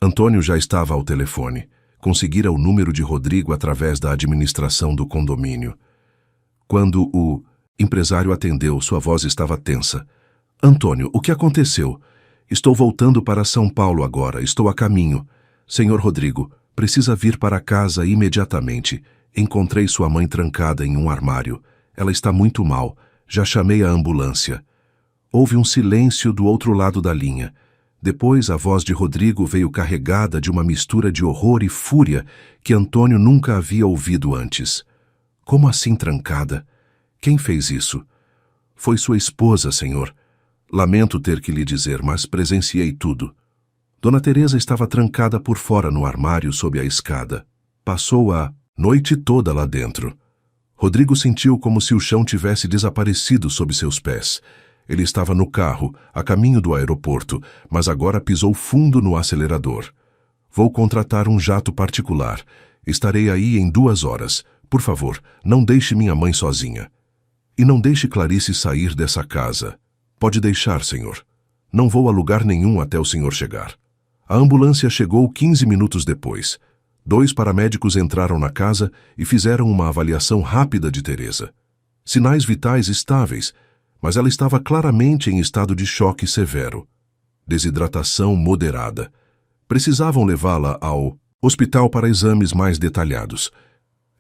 Antônio já estava ao telefone. Conseguira o número de Rodrigo através da administração do condomínio. Quando o empresário atendeu, sua voz estava tensa. Antônio, o que aconteceu? Estou voltando para São Paulo agora, estou a caminho. Senhor Rodrigo, precisa vir para casa imediatamente. Encontrei sua mãe trancada em um armário. Ela está muito mal. Já chamei a ambulância. Houve um silêncio do outro lado da linha. Depois a voz de Rodrigo veio carregada de uma mistura de horror e fúria que Antônio nunca havia ouvido antes. Como assim trancada? Quem fez isso? Foi sua esposa, senhor. Lamento ter que lhe dizer, mas presenciei tudo. Dona Teresa estava trancada por fora no armário sob a escada. Passou a noite toda lá dentro. Rodrigo sentiu como se o chão tivesse desaparecido sob seus pés. Ele estava no carro, a caminho do aeroporto, mas agora pisou fundo no acelerador. Vou contratar um jato particular. Estarei aí em 2 horas. Por favor, não deixe minha mãe sozinha. E não deixe Clarice sair dessa casa. Pode deixar, senhor. Não vou a lugar nenhum até o senhor chegar. A ambulância chegou 15 minutos depois. 2 paramédicos entraram na casa e fizeram uma avaliação rápida de Teresa. Sinais vitais estáveis, mas ela estava claramente em estado de choque severo. Desidratação moderada. Precisavam levá-la ao hospital para exames mais detalhados.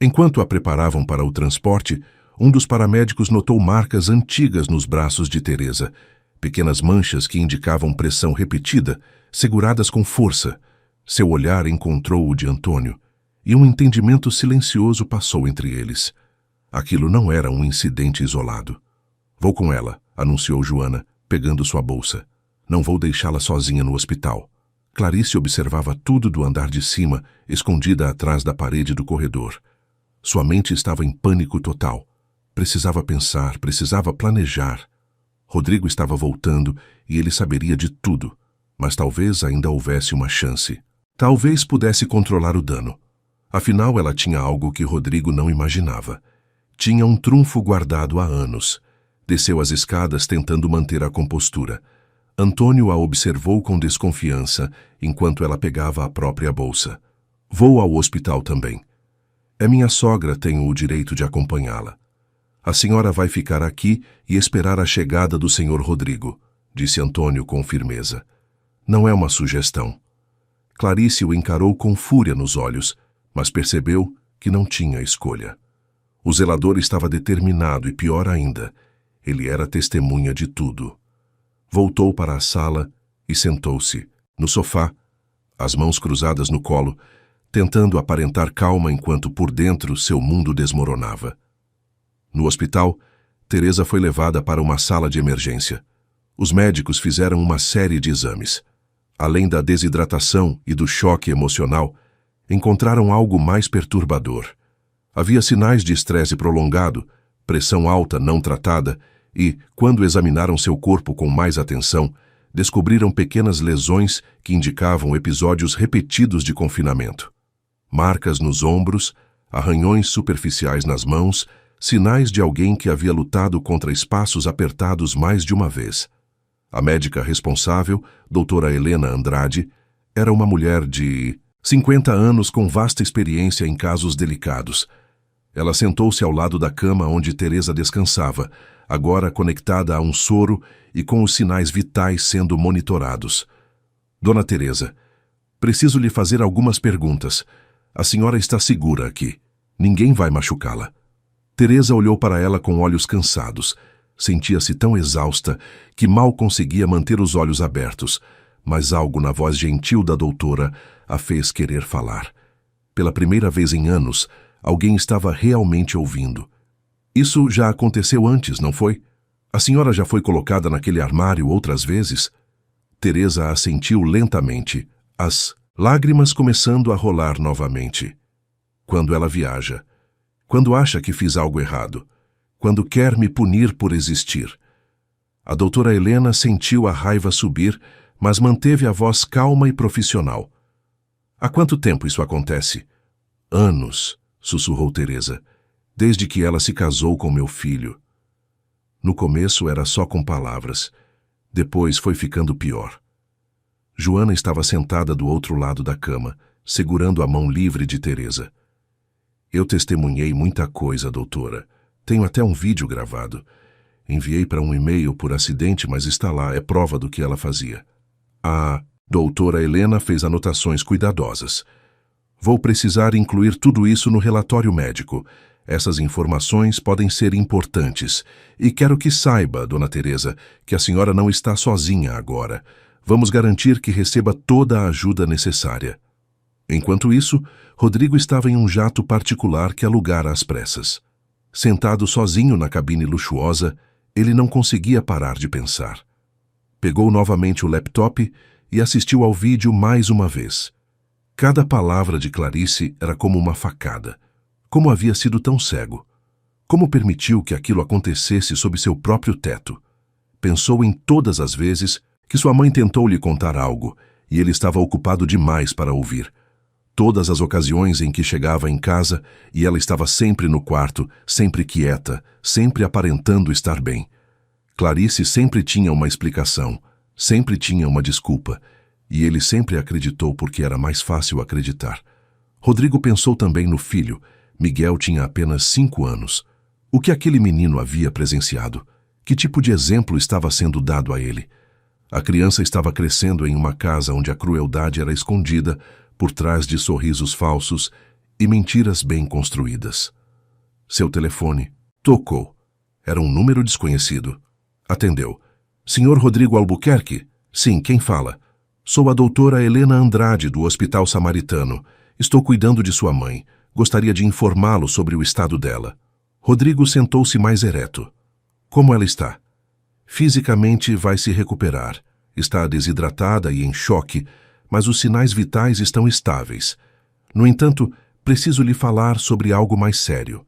Enquanto a preparavam para o transporte, um dos paramédicos notou marcas antigas nos braços de Teresa, pequenas manchas que indicavam pressão repetida, seguradas com força. Seu olhar encontrou o de Antônio, e um entendimento silencioso passou entre eles. Aquilo não era um incidente isolado. Vou com ela, anunciou Joana, pegando sua bolsa. Não vou deixá-la sozinha no hospital. Clarice observava tudo do andar de cima, escondida atrás da parede do corredor. Sua mente estava em pânico total. Precisava pensar, precisava planejar. Rodrigo estava voltando e ele saberia de tudo, mas talvez ainda houvesse uma chance. Talvez pudesse controlar o dano. Afinal, ela tinha algo que Rodrigo não imaginava. Tinha um trunfo guardado há anos. Desceu as escadas tentando manter a compostura. Antônio a observou com desconfiança enquanto ela pegava a própria bolsa. Vou ao hospital também. É minha sogra, tenho o direito de acompanhá-la. A senhora vai ficar aqui e esperar a chegada do senhor Rodrigo, disse Antônio com firmeza. Não é uma sugestão. Clarice o encarou com fúria nos olhos, mas percebeu que não tinha escolha. O zelador estava determinado e, pior ainda, ele era testemunha de tudo. Voltou para a sala e sentou-se, no sofá, as mãos cruzadas no colo, tentando aparentar calma enquanto por dentro seu mundo desmoronava. No hospital, Teresa foi levada para uma sala de emergência. Os médicos fizeram uma série de exames. Além da desidratação e do choque emocional, encontraram algo mais perturbador. Havia sinais de estresse prolongado, pressão alta não tratada e, quando examinaram seu corpo com mais atenção, descobriram pequenas lesões que indicavam episódios repetidos de confinamento. Marcas nos ombros, arranhões superficiais nas mãos, sinais de alguém que havia lutado contra espaços apertados mais de uma vez. A médica responsável, doutora Helena Andrade, era uma mulher de 50 anos com vasta experiência em casos delicados. Ela sentou-se ao lado da cama onde Teresa descansava, agora conectada a um soro e com os sinais vitais sendo monitorados. Dona Teresa, preciso lhe fazer algumas perguntas. A senhora está segura aqui. Ninguém vai machucá-la. Teresa olhou para ela com olhos cansados. Sentia-se tão exausta que mal conseguia manter os olhos abertos, mas algo na voz gentil da doutora a fez querer falar. Pela primeira vez em anos, alguém estava realmente ouvindo. Isso já aconteceu antes, não foi? A senhora já foi colocada naquele armário outras vezes? Teresa assentiu lentamente, as lágrimas começando a rolar novamente. Quando ela viaja, quando acha que fiz algo errado, quando quer me punir por existir. A doutora Helena sentiu a raiva subir, mas manteve a voz calma e profissional. Há quanto tempo isso acontece? Anos, sussurrou Teresa, desde que ela se casou com meu filho. No começo era só com palavras. Depois foi ficando pior. Joana estava sentada do outro lado da cama, segurando a mão livre de Teresa. Eu testemunhei muita coisa, doutora. Tenho até um vídeo gravado. Enviei para um e-mail por acidente, mas está lá, é prova do que ela fazia. A doutora Helena fez anotações cuidadosas. Vou precisar incluir tudo isso no relatório médico. Essas informações podem ser importantes. E quero que saiba, dona Teresa, que a senhora não está sozinha agora. Vamos garantir que receba toda a ajuda necessária. Enquanto isso, Rodrigo estava em um jato particular que alugara às pressas. Sentado sozinho na cabine luxuosa, ele não conseguia parar de pensar. Pegou novamente o laptop e assistiu ao vídeo mais uma vez. Cada palavra de Clarice era como uma facada. Como havia sido tão cego? Como permitiu que aquilo acontecesse sob seu próprio teto? Pensou em todas as vezes que sua mãe tentou lhe contar algo e ele estava ocupado demais para ouvir. Todas as ocasiões em que chegava em casa e ela estava sempre no quarto, sempre quieta, sempre aparentando estar bem. Clarice sempre tinha uma explicação, sempre tinha uma desculpa, e ele sempre acreditou porque era mais fácil acreditar. Rodrigo pensou também no filho. Miguel tinha apenas 5 anos. O que aquele menino havia presenciado? Que tipo de exemplo estava sendo dado a ele? A criança estava crescendo em uma casa onde a crueldade era escondida por trás de sorrisos falsos e mentiras bem construídas. Seu telefone tocou. Era um número desconhecido. Atendeu. Senhor Rodrigo Albuquerque? Sim, quem fala? Sou a doutora Helena Andrade, do Hospital Samaritano. Estou cuidando de sua mãe. Gostaria de informá-lo sobre o estado dela. Rodrigo sentou-se mais ereto. Como ela está? Fisicamente vai se recuperar. Está desidratada e em choque, mas os sinais vitais estão estáveis. No entanto, preciso lhe falar sobre algo mais sério.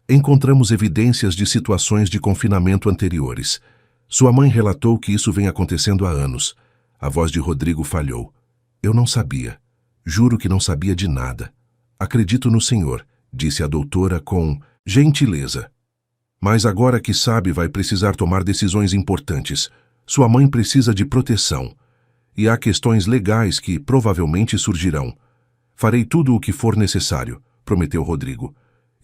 Encontramos evidências de situações de confinamento anteriores. Sua mãe relatou que isso vem acontecendo há anos. A voz de Rodrigo falhou. Eu não sabia. Juro que não sabia de nada. Acredito no senhor, disse a doutora com gentileza. Mas agora que sabe, vai precisar tomar decisões importantes. Sua mãe precisa de proteção. E há questões legais que provavelmente surgirão. Farei tudo o que for necessário, prometeu Rodrigo.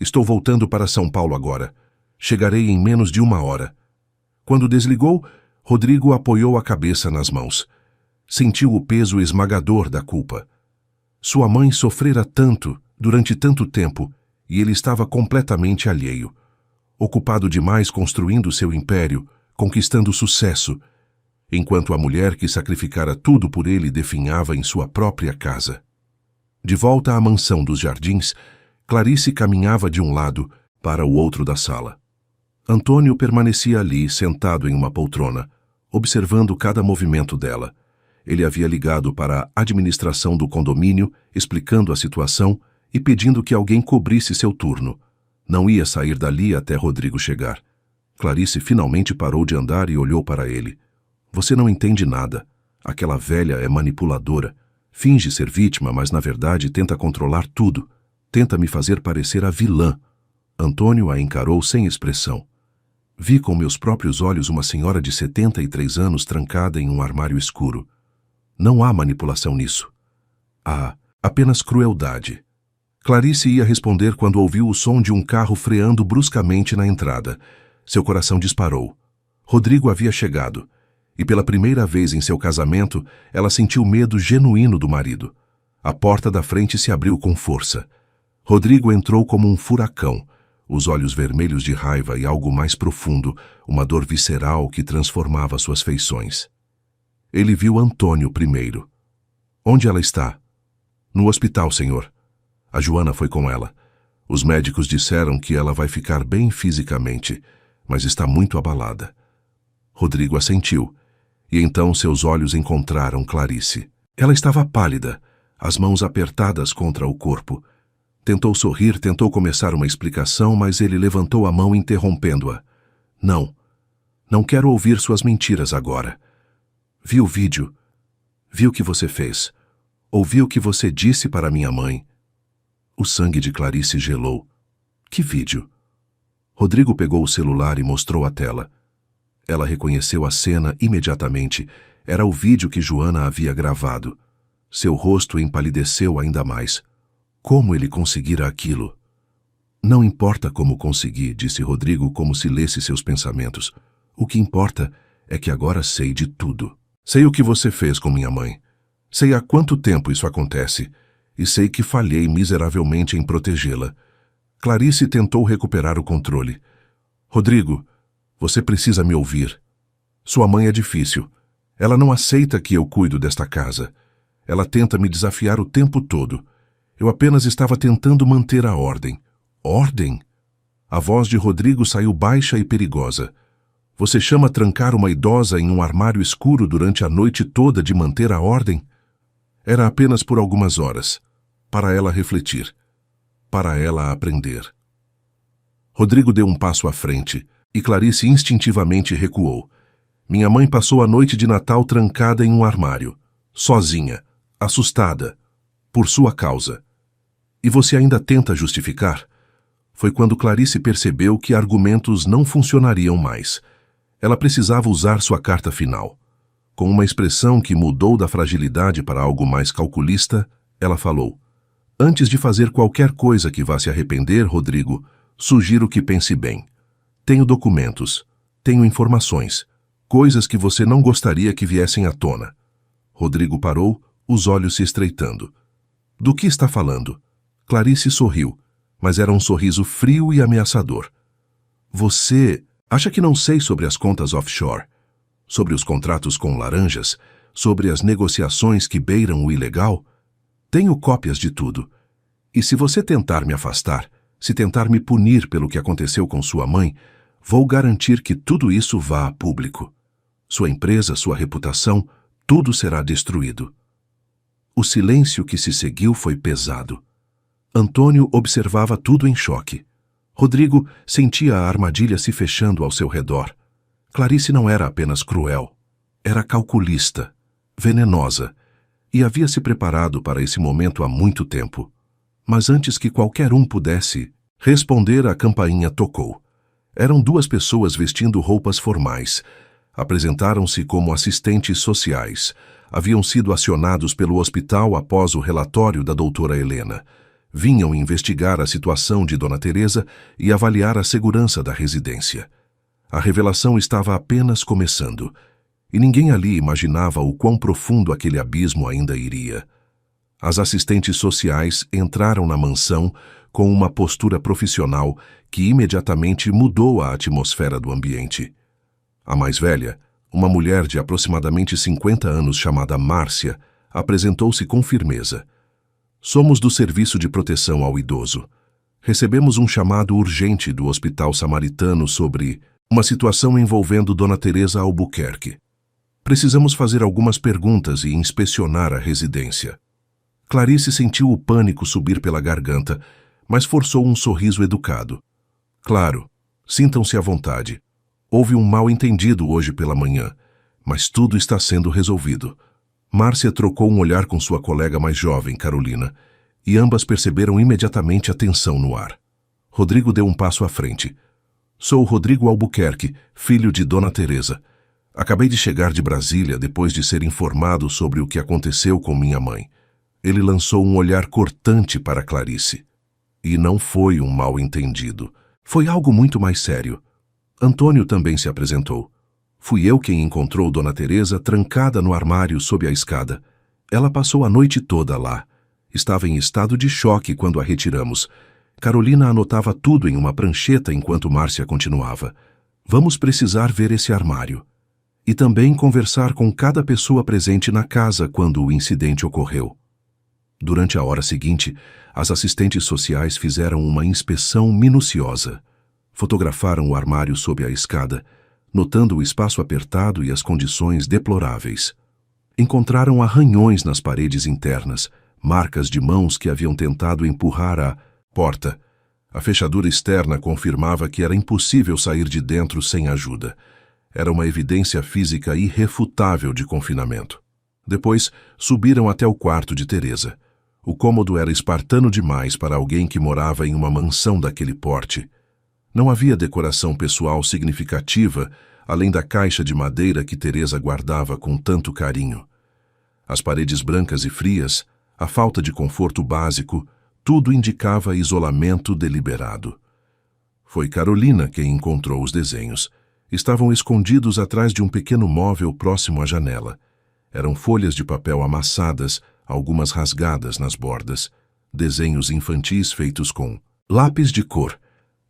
Estou voltando para São Paulo agora. Chegarei em menos de 1 hora. Quando desligou, Rodrigo apoiou a cabeça nas mãos. Sentiu o peso esmagador da culpa. Sua mãe sofrera tanto, durante tanto tempo, e ele estava completamente alheio. Ocupado demais construindo seu império, conquistando sucesso, enquanto a mulher que sacrificara tudo por ele definhava em sua própria casa. De volta à mansão dos Jardins, Clarice caminhava de um lado para o outro da sala. Antônio permanecia ali, sentado em uma poltrona, observando cada movimento dela. Ele havia ligado para a administração do condomínio, explicando a situação e pedindo que alguém cobrisse seu turno. Não ia sair dali até Rodrigo chegar. Clarice finalmente parou de andar e olhou para ele. Você não entende nada. Aquela velha é manipuladora. Finge ser vítima, mas na verdade tenta controlar tudo. Tenta me fazer parecer a vilã. Antônio a encarou sem expressão. Vi com meus próprios olhos uma senhora de 73 anos trancada em um armário escuro. Não há manipulação nisso. Há apenas crueldade. Clarice ia responder quando ouviu o som de um carro freando bruscamente na entrada. Seu coração disparou. Rodrigo havia chegado. E pela primeira vez em seu casamento, ela sentiu medo genuíno do marido. A porta da frente se abriu com força. Rodrigo entrou como um furacão, os olhos vermelhos de raiva e algo mais profundo, uma dor visceral que transformava suas feições. Ele viu Antônio primeiro. Onde ela está? No hospital, senhor. A Joana foi com ela. Os médicos disseram que ela vai ficar bem fisicamente, mas está muito abalada. Rodrigo assentiu, e então seus olhos encontraram Clarice. Ela estava pálida, as mãos apertadas contra o corpo. Tentou sorrir, tentou começar uma explicação, mas ele levantou a mão interrompendo-a. Não. Não quero ouvir suas mentiras agora. Vi o vídeo. Vi o que você fez. Ouvi o que você disse para minha mãe. O sangue de Clarice gelou. Que vídeo? Rodrigo pegou o celular e mostrou a tela. Ela reconheceu a cena imediatamente. Era o vídeo que Joana havia gravado. Seu rosto empalideceu ainda mais. Como ele conseguira aquilo? Não importa como consegui, disse Rodrigo como se lesse seus pensamentos. O que importa é que agora sei de tudo. Sei o que você fez com minha mãe. Sei há quanto tempo isso acontece. E sei que falhei miseravelmente em protegê-la. Clarice tentou recuperar o controle. Rodrigo, você precisa me ouvir. Sua mãe é difícil. Ela não aceita que eu cuido desta casa. Ela tenta me desafiar o tempo todo. Eu apenas estava tentando manter a ordem. Ordem? A voz de Rodrigo saiu baixa e perigosa. Você chama trancar uma idosa em um armário escuro durante a noite toda de manter a ordem? Era apenas por algumas horas, para ela refletir, para ela aprender. Rodrigo deu um passo à frente e Clarice instintivamente recuou. Minha mãe passou a noite de Natal trancada em um armário, sozinha, assustada, por sua causa. E você ainda tenta justificar? Foi quando Clarice percebeu que argumentos não funcionariam mais. Ela precisava usar sua carta final. Com uma expressão que mudou da fragilidade para algo mais calculista, ela falou: Antes de fazer qualquer coisa que vá se arrepender, Rodrigo, sugiro que pense bem. Tenho documentos, tenho informações, coisas que você não gostaria que viessem à tona. Rodrigo parou, os olhos se estreitando. Do que está falando? Clarice sorriu, mas era um sorriso frio e ameaçador. Você acha que não sei sobre as contas offshore? Sobre os contratos com laranjas? Sobre as negociações que beiram o ilegal? Tenho cópias de tudo. E se você tentar me afastar, se tentar me punir pelo que aconteceu com sua mãe, vou garantir que tudo isso vá a público. Sua empresa, sua reputação, tudo será destruído. O silêncio que se seguiu foi pesado. Antônio observava tudo em choque. Rodrigo sentia a armadilha se fechando ao seu redor. Clarice não era apenas cruel. Era calculista, venenosa, e havia se preparado para esse momento há muito tempo. Mas antes que qualquer um pudesse responder, a campainha tocou. Eram duas pessoas vestindo roupas formais. Apresentaram-se como assistentes sociais. Haviam sido acionados pelo hospital após o relatório da doutora Helena. Vinham investigar a situação de Dona Teresa e avaliar a segurança da residência. A revelação estava apenas começando, e ninguém ali imaginava o quão profundo aquele abismo ainda iria. As assistentes sociais entraram na mansão com uma postura profissional que imediatamente mudou a atmosfera do ambiente. A mais velha, uma mulher de aproximadamente 50 anos chamada Márcia, apresentou-se com firmeza. Somos do Serviço de Proteção ao Idoso. Recebemos um chamado urgente do Hospital Samaritano sobre uma situação envolvendo Dona Teresa Albuquerque. Precisamos fazer algumas perguntas e inspecionar a residência. Clarice sentiu o pânico subir pela garganta, mas forçou um sorriso educado. Claro, sintam-se à vontade. Houve um mal-entendido hoje pela manhã, mas tudo está sendo resolvido. Márcia trocou um olhar com sua colega mais jovem, Carolina, e ambas perceberam imediatamente a tensão no ar. Rodrigo deu um passo à frente. Sou Rodrigo Albuquerque, filho de Dona Teresa. Acabei de chegar de Brasília depois de ser informado sobre o que aconteceu com minha mãe. Ele lançou um olhar cortante para Clarice. E não foi um mal-entendido. Foi algo muito mais sério. Antônio também se apresentou. Fui eu quem encontrou Dona Teresa trancada no armário sob a escada. Ela passou a noite toda lá. Estava em estado de choque quando a retiramos. Carolina anotava tudo em uma prancheta enquanto Márcia continuava. Vamos precisar ver esse armário. E também conversar com cada pessoa presente na casa quando o incidente ocorreu. Durante a hora seguinte, as assistentes sociais fizeram uma inspeção minuciosa. Fotografaram o armário sob a escada, notando o espaço apertado e as condições deploráveis. Encontraram arranhões nas paredes internas, marcas de mãos que haviam tentado empurrar a porta. A fechadura externa confirmava que era impossível sair de dentro sem ajuda. Era uma evidência física irrefutável de confinamento. Depois, subiram até o quarto de Teresa. O cômodo era espartano demais para alguém que morava em uma mansão daquele porte. Não havia decoração pessoal significativa, além da caixa de madeira que Teresa guardava com tanto carinho. As paredes brancas e frias, a falta de conforto básico, tudo indicava isolamento deliberado. Foi Carolina quem encontrou os desenhos. Estavam escondidos atrás de um pequeno móvel próximo à janela. Eram folhas de papel amassadas, algumas rasgadas nas bordas. Desenhos infantis feitos com lápis de cor.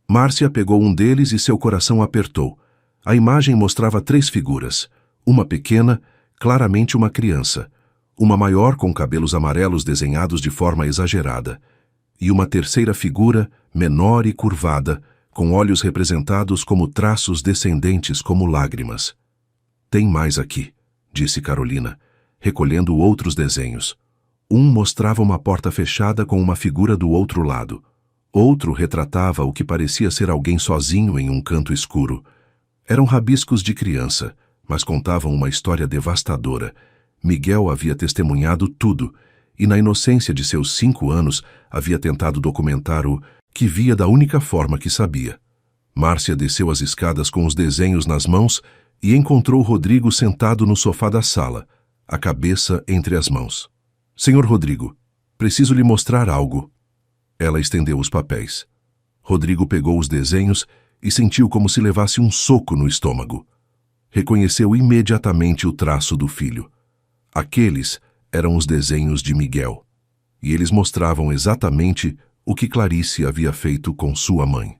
Márcia pegou um deles e seu coração apertou. A imagem mostrava 3 figuras. Uma pequena, claramente uma criança. Uma maior com cabelos amarelos desenhados de forma exagerada. E uma terceira figura, menor e curvada, com olhos representados como traços descendentes como lágrimas. Tem mais aqui, disse Carolina, recolhendo outros desenhos. Um mostrava uma porta fechada com uma figura do outro lado. Outro retratava o que parecia ser alguém sozinho em um canto escuro. Eram rabiscos de criança, mas contavam uma história devastadora. Miguel havia testemunhado tudo, e na inocência de seus 5 anos havia tentado documentar o que via da única forma que sabia. Márcia desceu as escadas com os desenhos nas mãos e encontrou Rodrigo sentado no sofá da sala, a cabeça entre as mãos. Senhor Rodrigo, preciso lhe mostrar algo. Ela estendeu os papéis. Rodrigo pegou os desenhos e sentiu como se levasse um soco no estômago. Reconheceu imediatamente o traço do filho. Aqueles eram os desenhos de Miguel, e eles mostravam exatamente o que Clarice havia feito com sua mãe.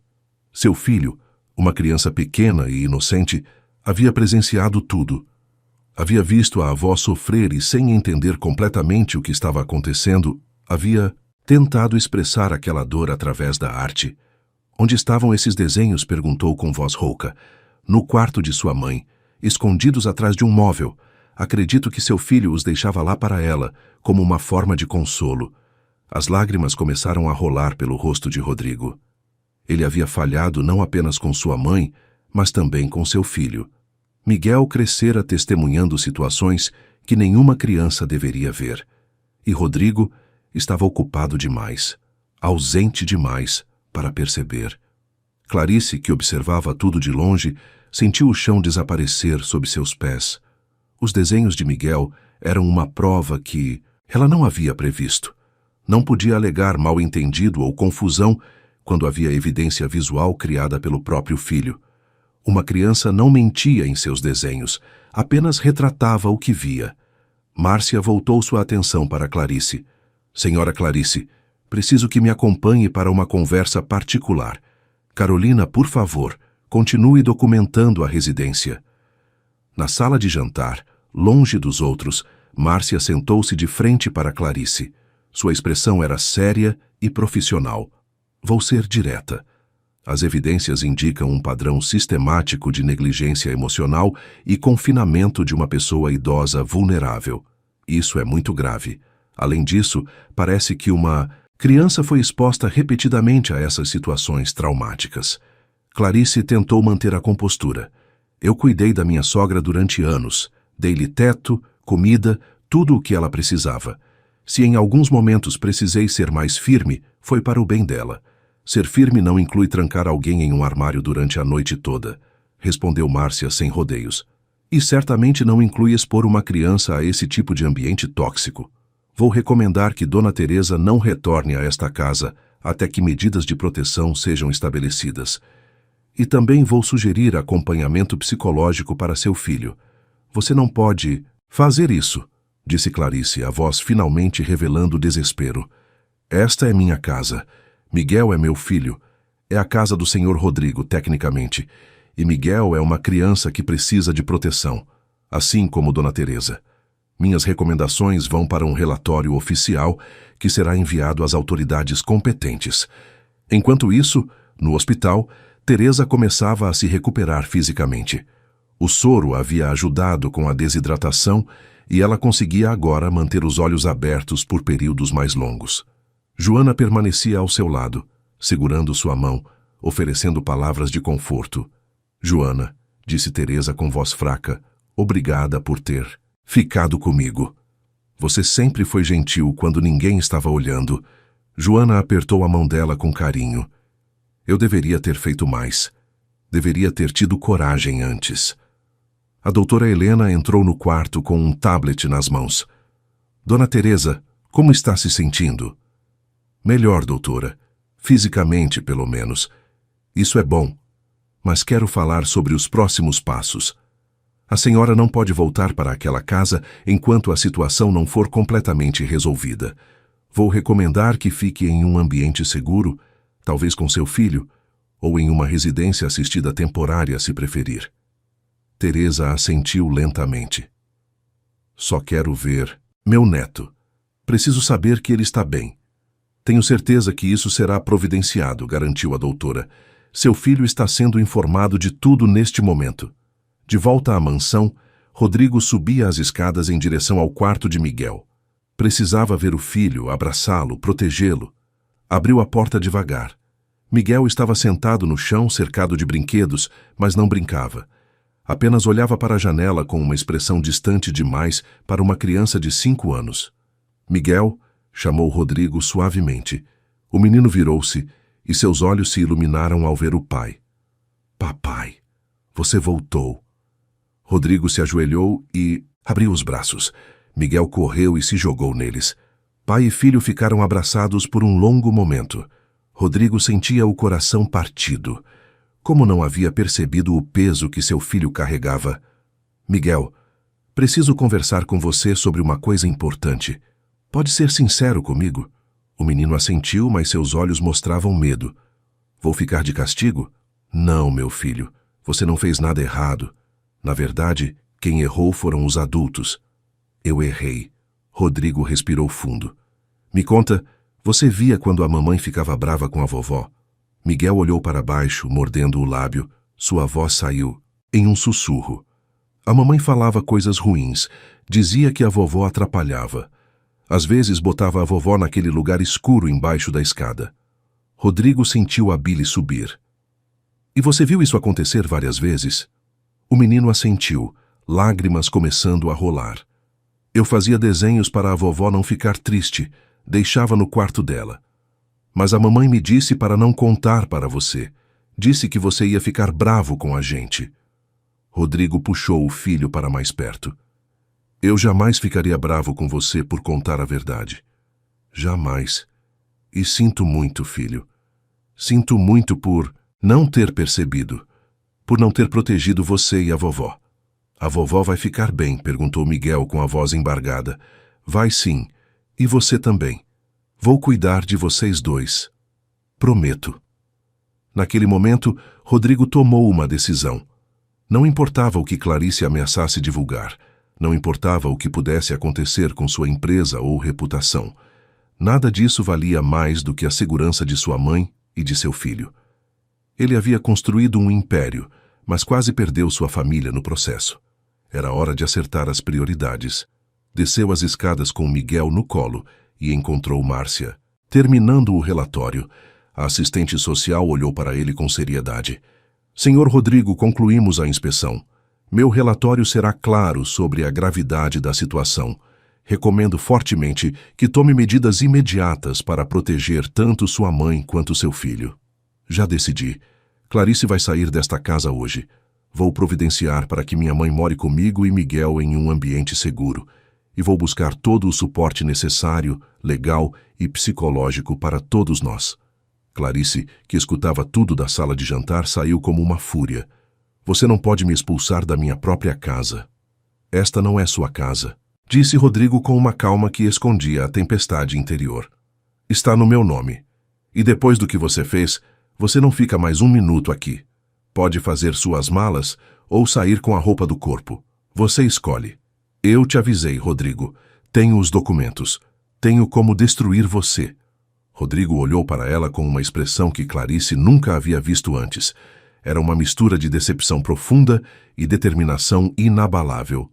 Seu filho, uma criança pequena e inocente, havia presenciado tudo. Havia visto a avó sofrer e, sem entender completamente o que estava acontecendo, havia tentado expressar aquela dor através da arte. Onde estavam esses desenhos? Perguntou com voz rouca. No quarto de sua mãe, escondidos atrás de um móvel. Acredito que seu filho os deixava lá para ela, como uma forma de consolo. As lágrimas começaram a rolar pelo rosto de Rodrigo. Ele havia falhado não apenas com sua mãe, mas também com seu filho. Miguel crescera testemunhando situações que nenhuma criança deveria ver. E Rodrigo estava ocupado demais, ausente demais, para perceber. Clarice, que observava tudo de longe, sentiu o chão desaparecer sob seus pés. Os desenhos de Miguel eram uma prova que ela não havia previsto. Não podia alegar mal-entendido ou confusão quando havia evidência visual criada pelo próprio filho. Uma criança não mentia em seus desenhos, apenas retratava o que via. Márcia voltou sua atenção para Clarice. Senhora Clarice, preciso que me acompanhe para uma conversa particular. Carolina, por favor, continue documentando a residência. Na sala de jantar, longe dos outros, Márcia sentou-se de frente para Clarice. Sua expressão era séria e profissional. Vou ser direta. As evidências indicam um padrão sistemático de negligência emocional e confinamento de uma pessoa idosa vulnerável. Isso é muito grave. Além disso, parece que uma criança foi exposta repetidamente a essas situações traumáticas. Clarice tentou manter a compostura. Eu cuidei da minha sogra durante anos. Dei-lhe teto, comida, tudo o que ela precisava. Se em alguns momentos precisei ser mais firme, foi para o bem dela. Ser firme não inclui trancar alguém em um armário durante a noite toda, respondeu Márcia sem rodeios. E certamente não inclui expor uma criança a esse tipo de ambiente tóxico. Vou recomendar que Dona Teresa não retorne a esta casa até que medidas de proteção sejam estabelecidas. E também vou sugerir acompanhamento psicológico para seu filho. Você não pode fazer isso, disse Clarice, a voz finalmente revelando desespero. Esta é minha casa. Miguel é meu filho. É a casa do Sr. Rodrigo, tecnicamente. E Miguel é uma criança que precisa de proteção, assim como Dona Teresa. Minhas recomendações vão para um relatório oficial que será enviado às autoridades competentes. Enquanto isso, no hospital, Teresa começava a se recuperar fisicamente. O soro havia ajudado com a desidratação e ela conseguia agora manter os olhos abertos por períodos mais longos. Joana permanecia ao seu lado, segurando sua mão, oferecendo palavras de conforto. Joana, disse Teresa com voz fraca, obrigada por ter ficado comigo. Você sempre foi gentil quando ninguém estava olhando. Joana apertou a mão dela com carinho. Eu deveria ter feito mais. Deveria ter tido coragem antes. A doutora Helena entrou no quarto com um tablet nas mãos. Dona Teresa, como está se sentindo? Melhor, doutora. Fisicamente, pelo menos. Isso é bom. Mas quero falar sobre os próximos passos. A senhora não pode voltar para aquela casa enquanto a situação não for completamente resolvida. Vou recomendar que fique em um ambiente seguro, talvez com seu filho, ou em uma residência assistida temporária, se preferir. Teresa assentiu lentamente. Só quero ver meu neto. Preciso saber que ele está bem. Tenho certeza que isso será providenciado, garantiu a doutora. Seu filho está sendo informado de tudo neste momento. De volta à mansão, Rodrigo subia as escadas em direção ao quarto de Miguel. Precisava ver o filho, abraçá-lo, protegê-lo. Abriu a porta devagar. Miguel estava sentado no chão, cercado de brinquedos, mas não brincava. Apenas olhava para a janela com uma expressão distante demais para uma criança de 5 anos. Miguel, chamou Rodrigo suavemente. O menino virou-se e seus olhos se iluminaram ao ver o pai. Papai, você voltou. Rodrigo se ajoelhou e abriu os braços. Miguel correu e se jogou neles. Pai e filho ficaram abraçados por um longo momento. Rodrigo sentia o coração partido. Como não havia percebido o peso que seu filho carregava? Miguel, preciso conversar com você sobre uma coisa importante. Pode ser sincero comigo? O menino assentiu, mas seus olhos mostravam medo. Vou ficar de castigo? Não, meu filho. Você não fez nada errado. Na verdade, quem errou foram os adultos. Eu errei. Rodrigo respirou fundo. Me conta, você via quando a mamãe ficava brava com a vovó? Miguel olhou para baixo, mordendo o lábio. Sua voz saiu, em um sussurro. A mamãe falava coisas ruins. Dizia que a vovó atrapalhava. Às vezes botava a vovó naquele lugar escuro embaixo da escada. Rodrigo sentiu a bile subir. E você viu isso acontecer várias vezes? O menino assentiu, lágrimas começando a rolar. Eu fazia desenhos para a vovó não ficar triste, deixava no quarto dela. Mas a mamãe me disse para não contar para você. Disse que você ia ficar bravo com a gente. Rodrigo puxou o filho para mais perto. Eu jamais ficaria bravo com você por contar a verdade. Jamais. E sinto muito, filho. Sinto muito por não ter percebido. Por não ter protegido você e a vovó. A vovó vai ficar bem? Perguntou Miguel com a voz embargada. Vai sim. E você também. Vou cuidar de vocês dois. Prometo. Naquele momento, Rodrigo tomou uma decisão. Não importava o que Clarice ameaçasse divulgar. Não importava o que pudesse acontecer com sua empresa ou reputação. Nada disso valia mais do que a segurança de sua mãe e de seu filho. Ele havia construído um império, mas quase perdeu sua família no processo. Era hora de acertar as prioridades. Desceu as escadas com Miguel no colo e encontrou Márcia. Terminando o relatório, a assistente social olhou para ele com seriedade. Senhor Rodrigo, concluímos a inspeção. Meu relatório será claro sobre a gravidade da situação. Recomendo fortemente que tome medidas imediatas para proteger tanto sua mãe quanto seu filho. Já decidi. Clarice vai sair desta casa hoje. Vou providenciar para que minha mãe more comigo e Miguel em um ambiente seguro. E vou buscar todo o suporte necessário, legal e psicológico para todos nós. Clarice, que escutava tudo da sala de jantar, saiu como uma fúria. Você não pode me expulsar da minha própria casa. Esta não é sua casa, disse Rodrigo com uma calma que escondia a tempestade interior. Está no meu nome. E depois do que você fez, você não fica mais um minuto aqui. Pode fazer suas malas ou sair com a roupa do corpo. Você escolhe. Eu te avisei, Rodrigo. Tenho os documentos. Tenho como destruir você. Rodrigo olhou para ela com uma expressão que Clarice nunca havia visto antes. Era uma mistura de decepção profunda e determinação inabalável.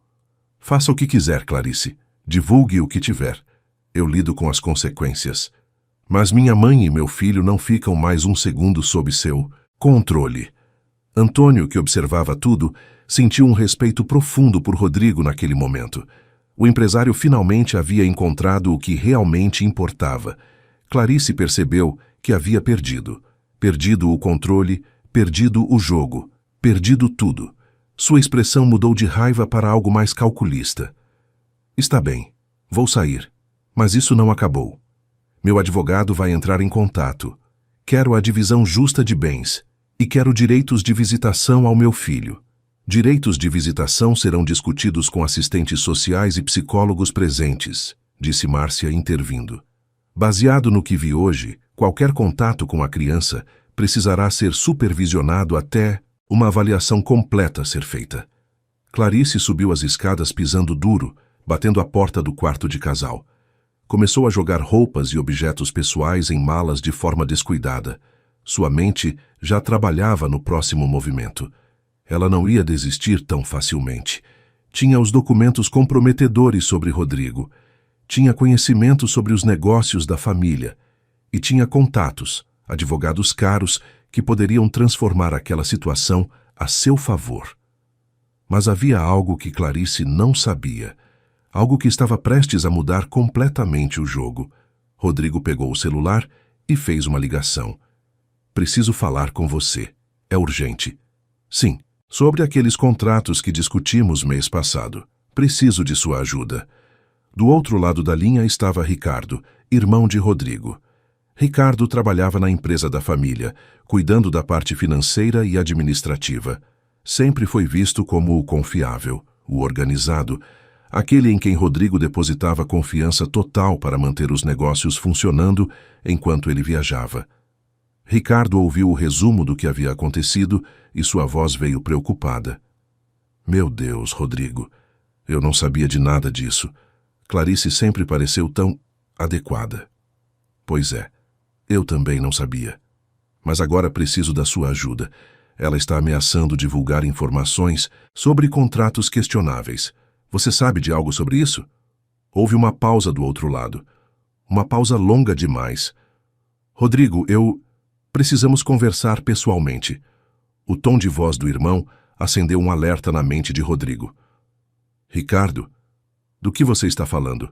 Faça o que quiser, Clarice. Divulgue o que tiver. Eu lido com as consequências. Mas minha mãe e meu filho não ficam mais um segundo sob seu controle. Antônio, que observava tudo, sentiu um respeito profundo por Rodrigo naquele momento. O empresário finalmente havia encontrado o que realmente importava. Clarice percebeu que havia perdido. Perdido o controle, perdido o jogo, perdido tudo. Sua expressão mudou de raiva para algo mais calculista. Está bem, vou sair. Mas isso não acabou. Meu advogado vai entrar em contato. Quero a divisão justa de bens e quero direitos de visitação ao meu filho. Direitos de visitação serão discutidos com assistentes sociais e psicólogos presentes, disse Márcia intervindo. Baseado no que vi hoje, qualquer contato com a criança precisará ser supervisionado até uma avaliação completa ser feita. Clarice subiu as escadas pisando duro, batendo a porta do quarto de casal. Começou a jogar roupas e objetos pessoais em malas de forma descuidada. Sua mente já trabalhava no próximo movimento. Ela não ia desistir tão facilmente. Tinha os documentos comprometedores sobre Rodrigo. Tinha conhecimento sobre os negócios da família. E tinha contatos, advogados caros, que poderiam transformar aquela situação a seu favor. Mas havia algo que Clarice não sabia. Algo que estava prestes a mudar completamente o jogo. Rodrigo pegou o celular e fez uma ligação. Preciso falar com você. É urgente. Sim, sobre aqueles contratos que discutimos mês passado. Preciso de sua ajuda. Do outro lado da linha estava Ricardo, irmão de Rodrigo. Ricardo trabalhava na empresa da família, cuidando da parte financeira e administrativa. Sempre foi visto como o confiável, o organizado, aquele em quem Rodrigo depositava confiança total para manter os negócios funcionando enquanto ele viajava. Ricardo ouviu o resumo do que havia acontecido e sua voz veio preocupada. Meu Deus, Rodrigo, eu não sabia de nada disso. Clarice sempre pareceu tão adequada. Pois é, eu também não sabia. Mas agora preciso da sua ajuda. Ela está ameaçando divulgar informações sobre contratos questionáveis. Você sabe de algo sobre isso? Houve uma pausa do outro lado. Uma pausa longa demais. Rodrigo, precisamos conversar pessoalmente. O tom de voz do irmão acendeu um alerta na mente de Rodrigo. Ricardo, do que você está falando?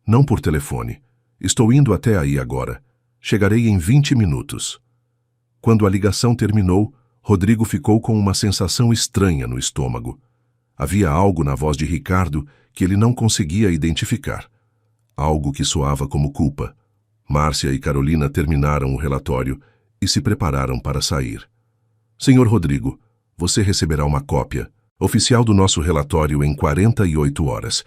Não por telefone. Estou indo até aí agora. Chegarei em 20 minutos. Quando a ligação terminou, Rodrigo ficou com uma sensação estranha no estômago. Havia algo na voz de Ricardo que ele não conseguia identificar. Algo que soava como culpa. Márcia e Carolina terminaram o relatório e se prepararam para sair. Senhor Rodrigo, você receberá uma cópia oficial do nosso relatório em 48 horas.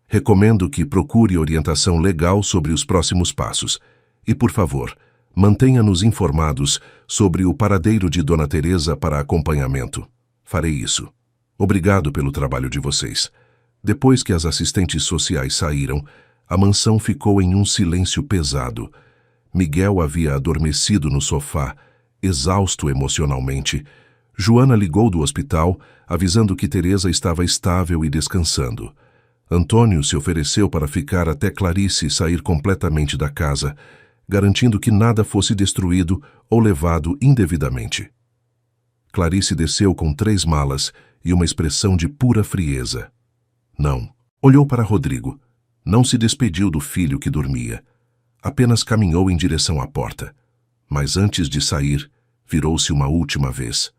Recomendo que procure orientação legal sobre os próximos passos. E, por favor, mantenha-nos informados sobre o paradeiro de Dona Teresa para acompanhamento. Farei isso. Obrigado pelo trabalho de vocês. Depois que as assistentes sociais saíram, a mansão ficou em um silêncio pesado. Miguel havia adormecido no sofá, exausto emocionalmente. Joana ligou do hospital, avisando que Teresa estava estável e descansando. Antônio se ofereceu para ficar até Clarice sair completamente da casa, garantindo que nada fosse destruído ou levado indevidamente. Clarice desceu com 3 malas e uma expressão de pura frieza. Não. Olhou para Rodrigo. Não se despediu do filho que dormia. Apenas caminhou em direção à porta. Mas antes de sair, virou-se uma última vez.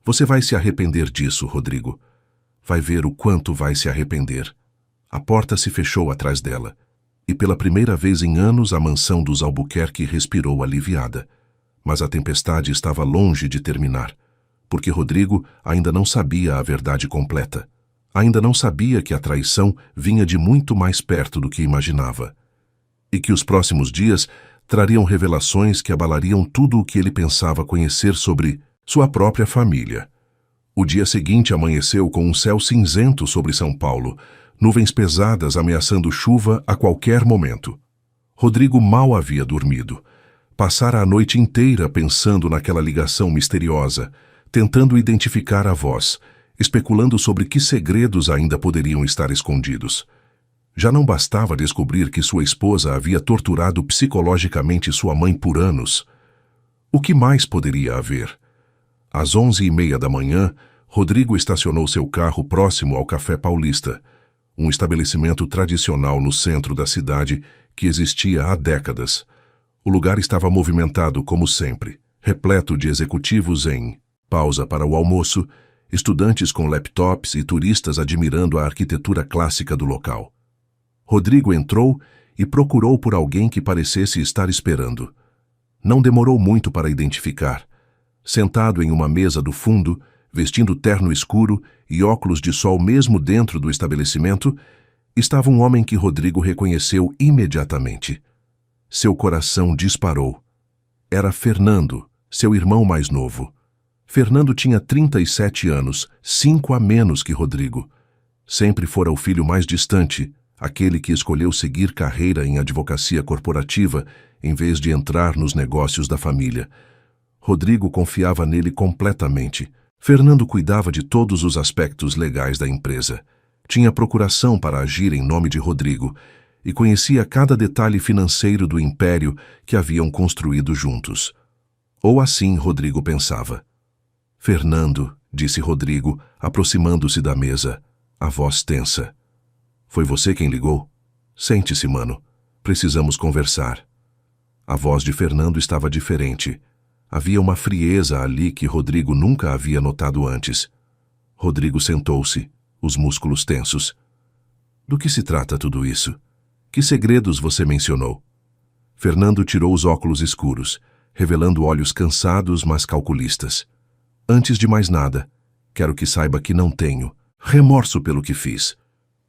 Você vai se arrepender disso, Rodrigo. Vai ver o quanto vai se arrepender. A porta se fechou atrás dela. E pela primeira vez em anos a mansão dos Albuquerque respirou aliviada. Mas a tempestade estava longe de terminar, porque Rodrigo ainda não sabia a verdade completa. Ainda não sabia que a traição vinha de muito mais perto do que imaginava. E que os próximos dias trariam revelações que abalariam tudo o que ele pensava conhecer sobre sua própria família. O dia seguinte amanheceu com um céu cinzento sobre São Paulo, nuvens pesadas ameaçando chuva a qualquer momento. Rodrigo mal havia dormido. Passara a noite inteira pensando naquela ligação misteriosa, tentando identificar a voz, especulando sobre que segredos ainda poderiam estar escondidos. Já não bastava descobrir que sua esposa havia torturado psicologicamente sua mãe por anos. O que mais poderia haver? Às 11h30 da manhã, Rodrigo estacionou seu carro próximo ao Café Paulista, um estabelecimento tradicional no centro da cidade que existia há décadas. O lugar estava movimentado como sempre, repleto de executivos em pausa para o almoço, estudantes com laptops e turistas admirando a arquitetura clássica do local. Rodrigo entrou e procurou por alguém que parecesse estar esperando. Não demorou muito para identificar. Sentado em uma mesa do fundo, vestindo terno escuro e óculos de sol mesmo dentro do estabelecimento, estava um homem que Rodrigo reconheceu imediatamente. Seu coração disparou. Era Fernando, seu irmão mais novo. Fernando tinha 37 anos, 5 a menos que Rodrigo. Sempre fora o filho mais distante, aquele que escolheu seguir carreira em advocacia corporativa em vez de entrar nos negócios da família. Rodrigo confiava nele completamente. Fernando cuidava de todos os aspectos legais da empresa. Tinha procuração para agir em nome de Rodrigo e conhecia cada detalhe financeiro do império que haviam construído juntos. Ou assim Rodrigo pensava. Fernando, disse Rodrigo, aproximando-se da mesa, a voz tensa. Foi você quem ligou? Sente-se, mano. Precisamos conversar. A voz de Fernando estava diferente. Havia uma frieza ali que Rodrigo nunca havia notado antes. Rodrigo sentou-se, os músculos tensos. Do que se trata tudo isso? Que segredos você mencionou? Fernando tirou os óculos escuros, revelando olhos cansados, mas calculistas. Antes de mais nada, quero que saiba que não tenho remorso pelo que fiz.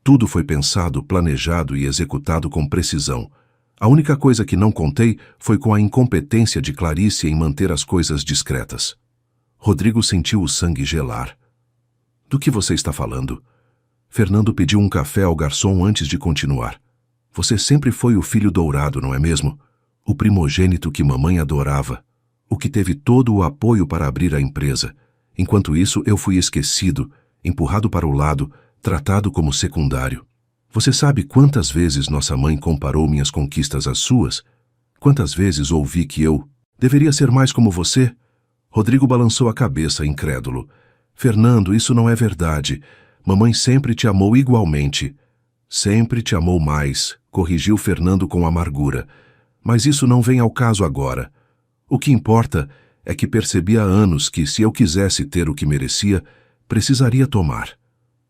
Tudo foi pensado, planejado e executado com precisão. A única coisa que não contei foi com a incompetência de Clarice em manter as coisas discretas. Rodrigo sentiu o sangue gelar. Do que você está falando? Fernando pediu um café ao garçom antes de continuar. Você sempre foi o filho dourado, não é mesmo? O primogênito que mamãe adorava. O que teve todo o apoio para abrir a empresa. Enquanto isso, eu fui esquecido, empurrado para o lado, tratado como secundário. Você sabe quantas vezes nossa mãe comparou minhas conquistas às suas? Quantas vezes ouvi que eu deveria ser mais como você? Rodrigo balançou a cabeça, incrédulo. Fernando, isso não é verdade. Mamãe sempre te amou igualmente. Sempre te amou mais, corrigiu Fernando com amargura. Mas isso não vem ao caso agora. O que importa é que percebi há anos que, se eu quisesse ter o que merecia, precisaria tomar.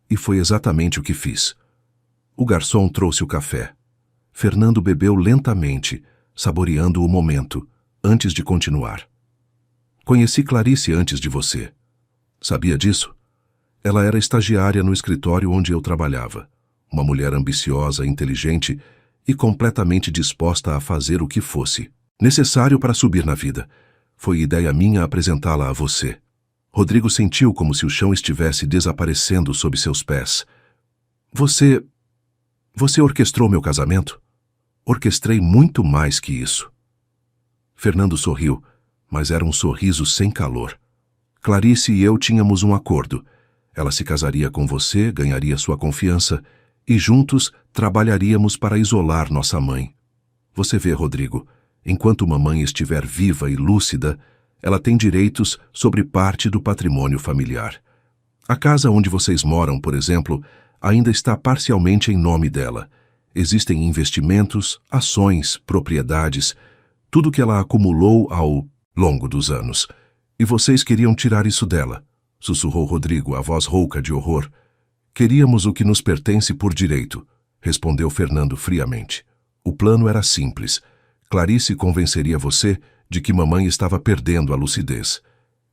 E foi exatamente o que fiz. O garçom trouxe o café. Fernando bebeu lentamente, saboreando o momento, antes de continuar. Conheci Clarice antes de você. Sabia disso? Ela era estagiária no escritório onde eu trabalhava. Uma mulher ambiciosa, inteligente e completamente disposta a fazer o que fosse necessário para subir na vida. Foi ideia minha apresentá-la a você. Rodrigo sentiu como se o chão estivesse desaparecendo sob seus pés. Você orquestrou meu casamento? Orquestrei muito mais que isso. Fernando sorriu, mas era um sorriso sem calor. Clarice e eu tínhamos um acordo. Ela se casaria com você, ganharia sua confiança e juntos trabalharíamos para isolar nossa mãe. Você vê, Rodrigo, enquanto mamãe estiver viva e lúcida, ela tem direitos sobre parte do patrimônio familiar. A casa onde vocês moram, por exemplo, ainda está parcialmente em nome dela. Existem investimentos, ações, propriedades, tudo que ela acumulou ao longo dos anos. E vocês queriam tirar isso dela, sussurrou Rodrigo, a voz rouca de horror. Queríamos o que nos pertence por direito, respondeu Fernando friamente. O plano era simples. Clarice convenceria você de que mamãe estava perdendo a lucidez.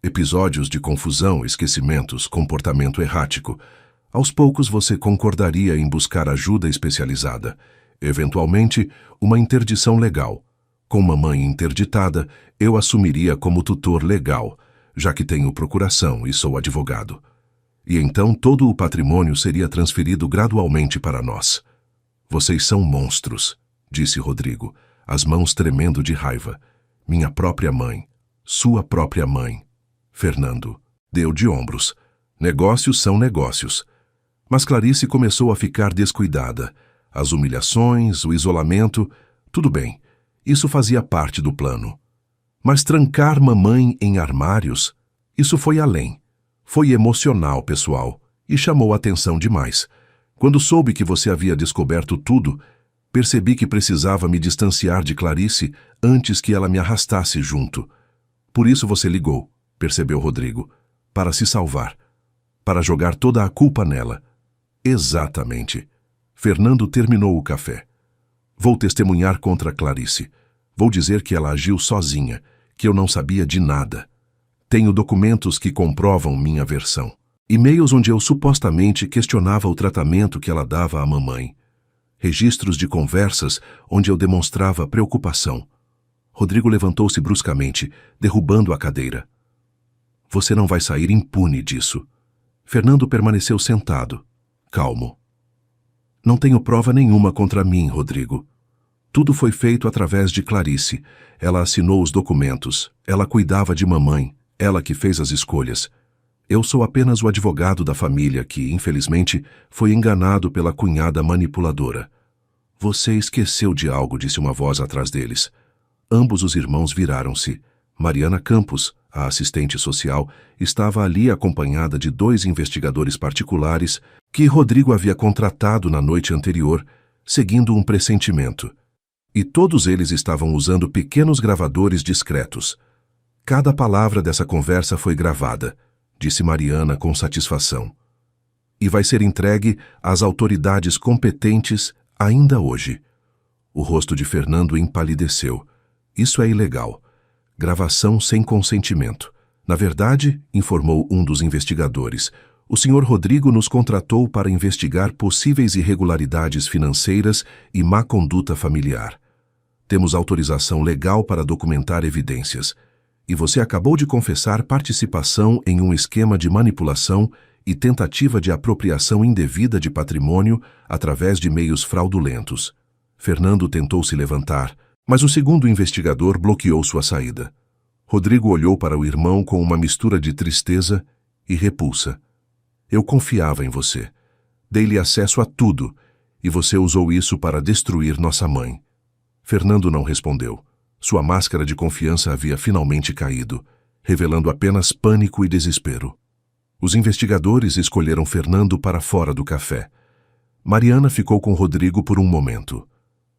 Episódios de confusão, esquecimentos, comportamento errático. Aos poucos você concordaria em buscar ajuda especializada. Eventualmente, uma interdição legal. Com mamãe interditada, eu assumiria como tutor legal, já que tenho procuração e sou advogado. E então todo o patrimônio seria transferido gradualmente para nós. Vocês são monstros, disse Rodrigo, as mãos tremendo de raiva. Minha própria mãe, sua própria mãe. Fernando, Deu de ombros. Negócios são negócios. Mas Clarice começou a ficar descuidada. As humilhações, o isolamento, tudo bem. Isso fazia parte do plano. Mas trancar mamãe em armários, isso foi além. Foi emocional, pessoal, e chamou atenção demais. Quando soube que você havia descoberto tudo, percebi que precisava me distanciar de Clarice antes que ela me arrastasse junto. Por isso você ligou, percebeu Rodrigo, para se salvar, para jogar toda a culpa nela. Exatamente. Fernando terminou o café. Vou testemunhar contra Clarice. Vou dizer que ela agiu sozinha, que eu não sabia de nada. Tenho documentos que comprovam minha versão. E-mails onde eu supostamente questionava o tratamento que ela dava à mamãe. Registros de conversas onde eu demonstrava preocupação. Rodrigo levantou-se bruscamente, derrubando a cadeira. Você não vai sair impune disso. Fernando permaneceu sentado, calmo. Não tenho prova nenhuma contra mim, Rodrigo. Tudo foi feito através de Clarice. Ela assinou os documentos. Ela cuidava de mamãe. Ela que fez as escolhas. Eu sou apenas o advogado da família que, infelizmente, foi enganado pela cunhada manipuladora. Você esqueceu de algo, disse uma voz atrás deles. Ambos os irmãos viraram-se. Mariana Campos, a assistente social, estava ali acompanhada de 2 investigadores particulares que Rodrigo havia contratado na noite anterior, seguindo um pressentimento. E todos eles estavam usando pequenos gravadores discretos. Cada palavra dessa conversa foi gravada, disse Mariana com satisfação. E vai ser entregue às autoridades competentes ainda hoje. O rosto de Fernando empalideceu. Isso é ilegal. Gravação sem consentimento. Na verdade, informou um dos investigadores, o Sr. Rodrigo nos contratou para investigar possíveis irregularidades financeiras e má conduta familiar. Temos autorização legal para documentar evidências. E você acabou de confessar participação em um esquema de manipulação e tentativa de apropriação indevida de patrimônio através de meios fraudulentos. Fernando tentou se levantar, mas o segundo investigador bloqueou sua saída. Rodrigo olhou para o irmão com uma mistura de tristeza e repulsa. Eu confiava em você. Dei-lhe acesso a tudo, e você usou isso para destruir nossa mãe. Fernando não respondeu. Sua máscara de confiança havia finalmente caído, revelando apenas pânico e desespero. Os investigadores escolheram Fernando para fora do café. Mariana ficou com Rodrigo por um momento.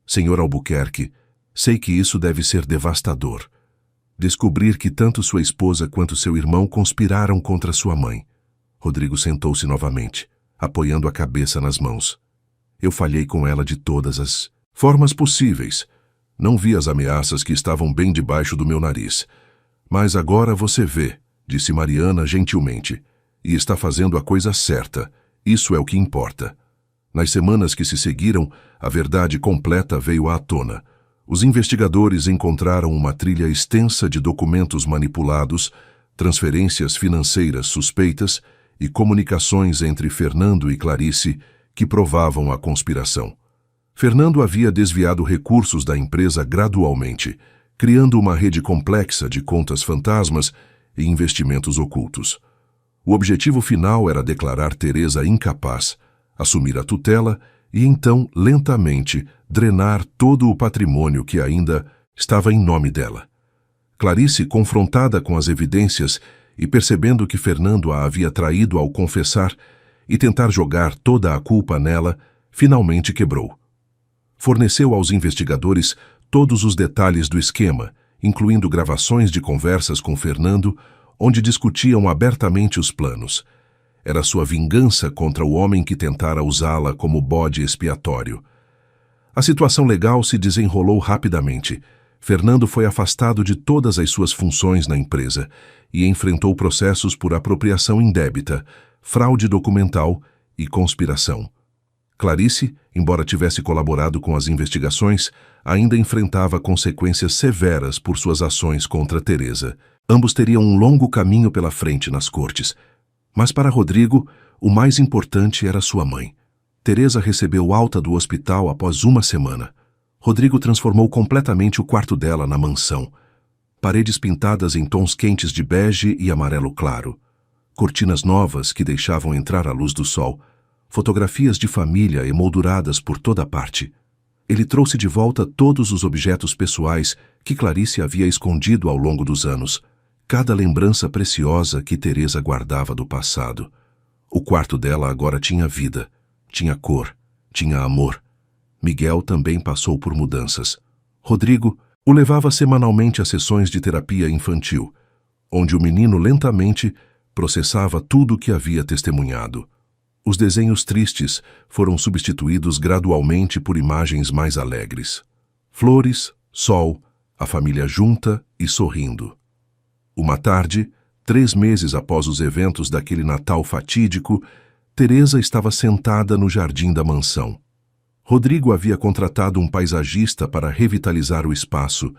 Senhor Albuquerque, sei que isso deve ser devastador. Descobrir que tanto sua esposa quanto seu irmão conspiraram contra sua mãe. Rodrigo sentou-se novamente, apoiando a cabeça nas mãos. Eu falhei com ela de todas as formas possíveis. Não vi as ameaças que estavam bem debaixo do meu nariz. Mas agora você vê, disse Mariana gentilmente, e está fazendo a coisa certa. Isso é o que importa. Nas semanas que se seguiram, a verdade completa veio à tona. Os investigadores encontraram uma trilha extensa de documentos manipulados, transferências financeiras suspeitas e comunicações entre Fernando e Clarice que provavam a conspiração. Fernando havia desviado recursos da empresa gradualmente, criando uma rede complexa de contas fantasmas e investimentos ocultos. O objetivo final era declarar Teresa incapaz, assumir a tutela e então, lentamente, drenar todo o patrimônio que ainda estava em nome dela. Clarice, confrontada com as evidências e percebendo que Fernando a havia traído ao confessar e tentar jogar toda a culpa nela, finalmente quebrou. Forneceu aos investigadores todos os detalhes do esquema, incluindo gravações de conversas com Fernando, onde discutiam abertamente os planos. Era sua vingança contra o homem que tentara usá-la como bode expiatório. A situação legal se desenrolou rapidamente. Fernando foi afastado de todas as suas funções na empresa e enfrentou processos por apropriação indébita, fraude documental e conspiração. Clarice, embora tivesse colaborado com as investigações, ainda enfrentava consequências severas por suas ações contra Teresa. Ambos teriam um longo caminho pela frente nas cortes. Mas para Rodrigo, o mais importante era sua mãe. Teresa recebeu alta do hospital após uma semana. Rodrigo transformou completamente o quarto dela na mansão. Paredes pintadas em tons quentes de bege e amarelo claro. cortinas novas que deixavam entrar a luz do sol, fotografias de família emolduradas por toda parte. Ele trouxe de volta todos os objetos pessoais que Clarice havia escondido ao longo dos anos, cada lembrança preciosa que Teresa guardava do passado. O quarto dela agora tinha vida, tinha cor, tinha amor. Miguel também passou por mudanças. Rodrigo o levava semanalmente a sessões de terapia infantil, onde o menino lentamente processava tudo o que havia testemunhado. Os desenhos tristes foram substituídos gradualmente por imagens mais alegres. Flores, sol, a família junta e sorrindo. Uma tarde, 3 meses após os eventos daquele Natal fatídico, Teresa estava sentada no jardim da mansão. Rodrigo havia contratado um paisagista para revitalizar o espaço,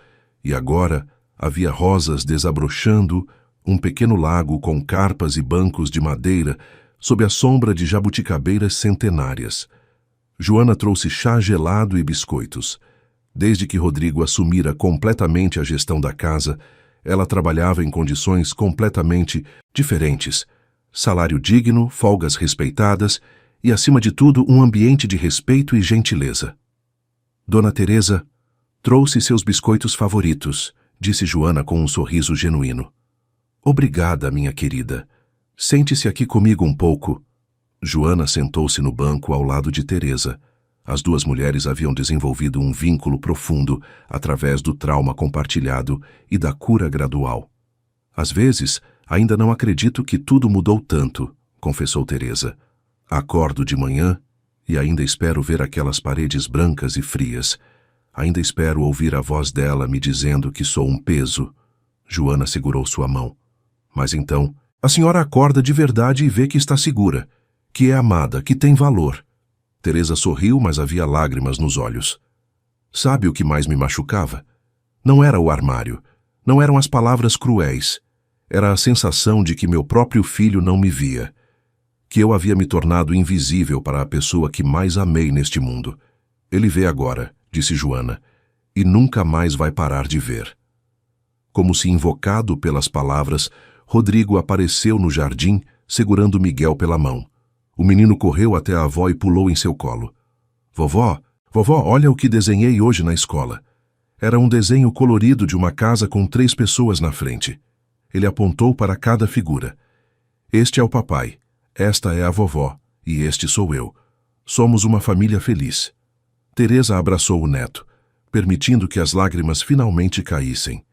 e agora havia rosas desabrochando, um pequeno lago com carpas e bancos de madeira sob a sombra de jabuticabeiras centenárias. Joana trouxe chá gelado e biscoitos. Desde que Rodrigo assumira completamente a gestão da casa, ela trabalhava em condições completamente diferentes. Salário digno, folgas respeitadas e, acima de tudo, um ambiente de respeito e gentileza. Dona Teresa trouxe seus biscoitos favoritos, disse Joana com um sorriso genuíno. Obrigada, minha querida. Sente-se aqui comigo um pouco. Joana sentou-se no banco ao lado de Teresa. As duas mulheres haviam desenvolvido um vínculo profundo através do trauma compartilhado e da cura gradual. Às vezes, ainda não acredito que tudo mudou tanto, confessou Teresa. Acordo de manhã e ainda espero ver aquelas paredes brancas e frias. Ainda espero ouvir a voz dela me dizendo que sou um peso. Joana segurou sua mão. Mas então, a senhora acorda de verdade e vê que está segura, que é amada, que tem valor. Teresa sorriu, mas havia lágrimas nos olhos. Sabe o que mais me machucava? Não era o armário, não eram as palavras cruéis. Era a sensação de que meu próprio filho não me via, que eu havia me tornado invisível para a pessoa que mais amei neste mundo. Ele vê agora, disse Joana, e nunca mais vai parar de ver. Como se invocado pelas palavras, Rodrigo apareceu no jardim, segurando Miguel pela mão. O menino correu até a avó e pulou em seu colo. Vovó, olha o que desenhei hoje na escola. Era um desenho colorido de uma casa com 3 pessoas na frente. Ele apontou para cada figura. Este é o papai, esta é a vovó, e este sou eu. Somos uma família feliz. Teresa abraçou o neto, permitindo que as lágrimas finalmente caíssem.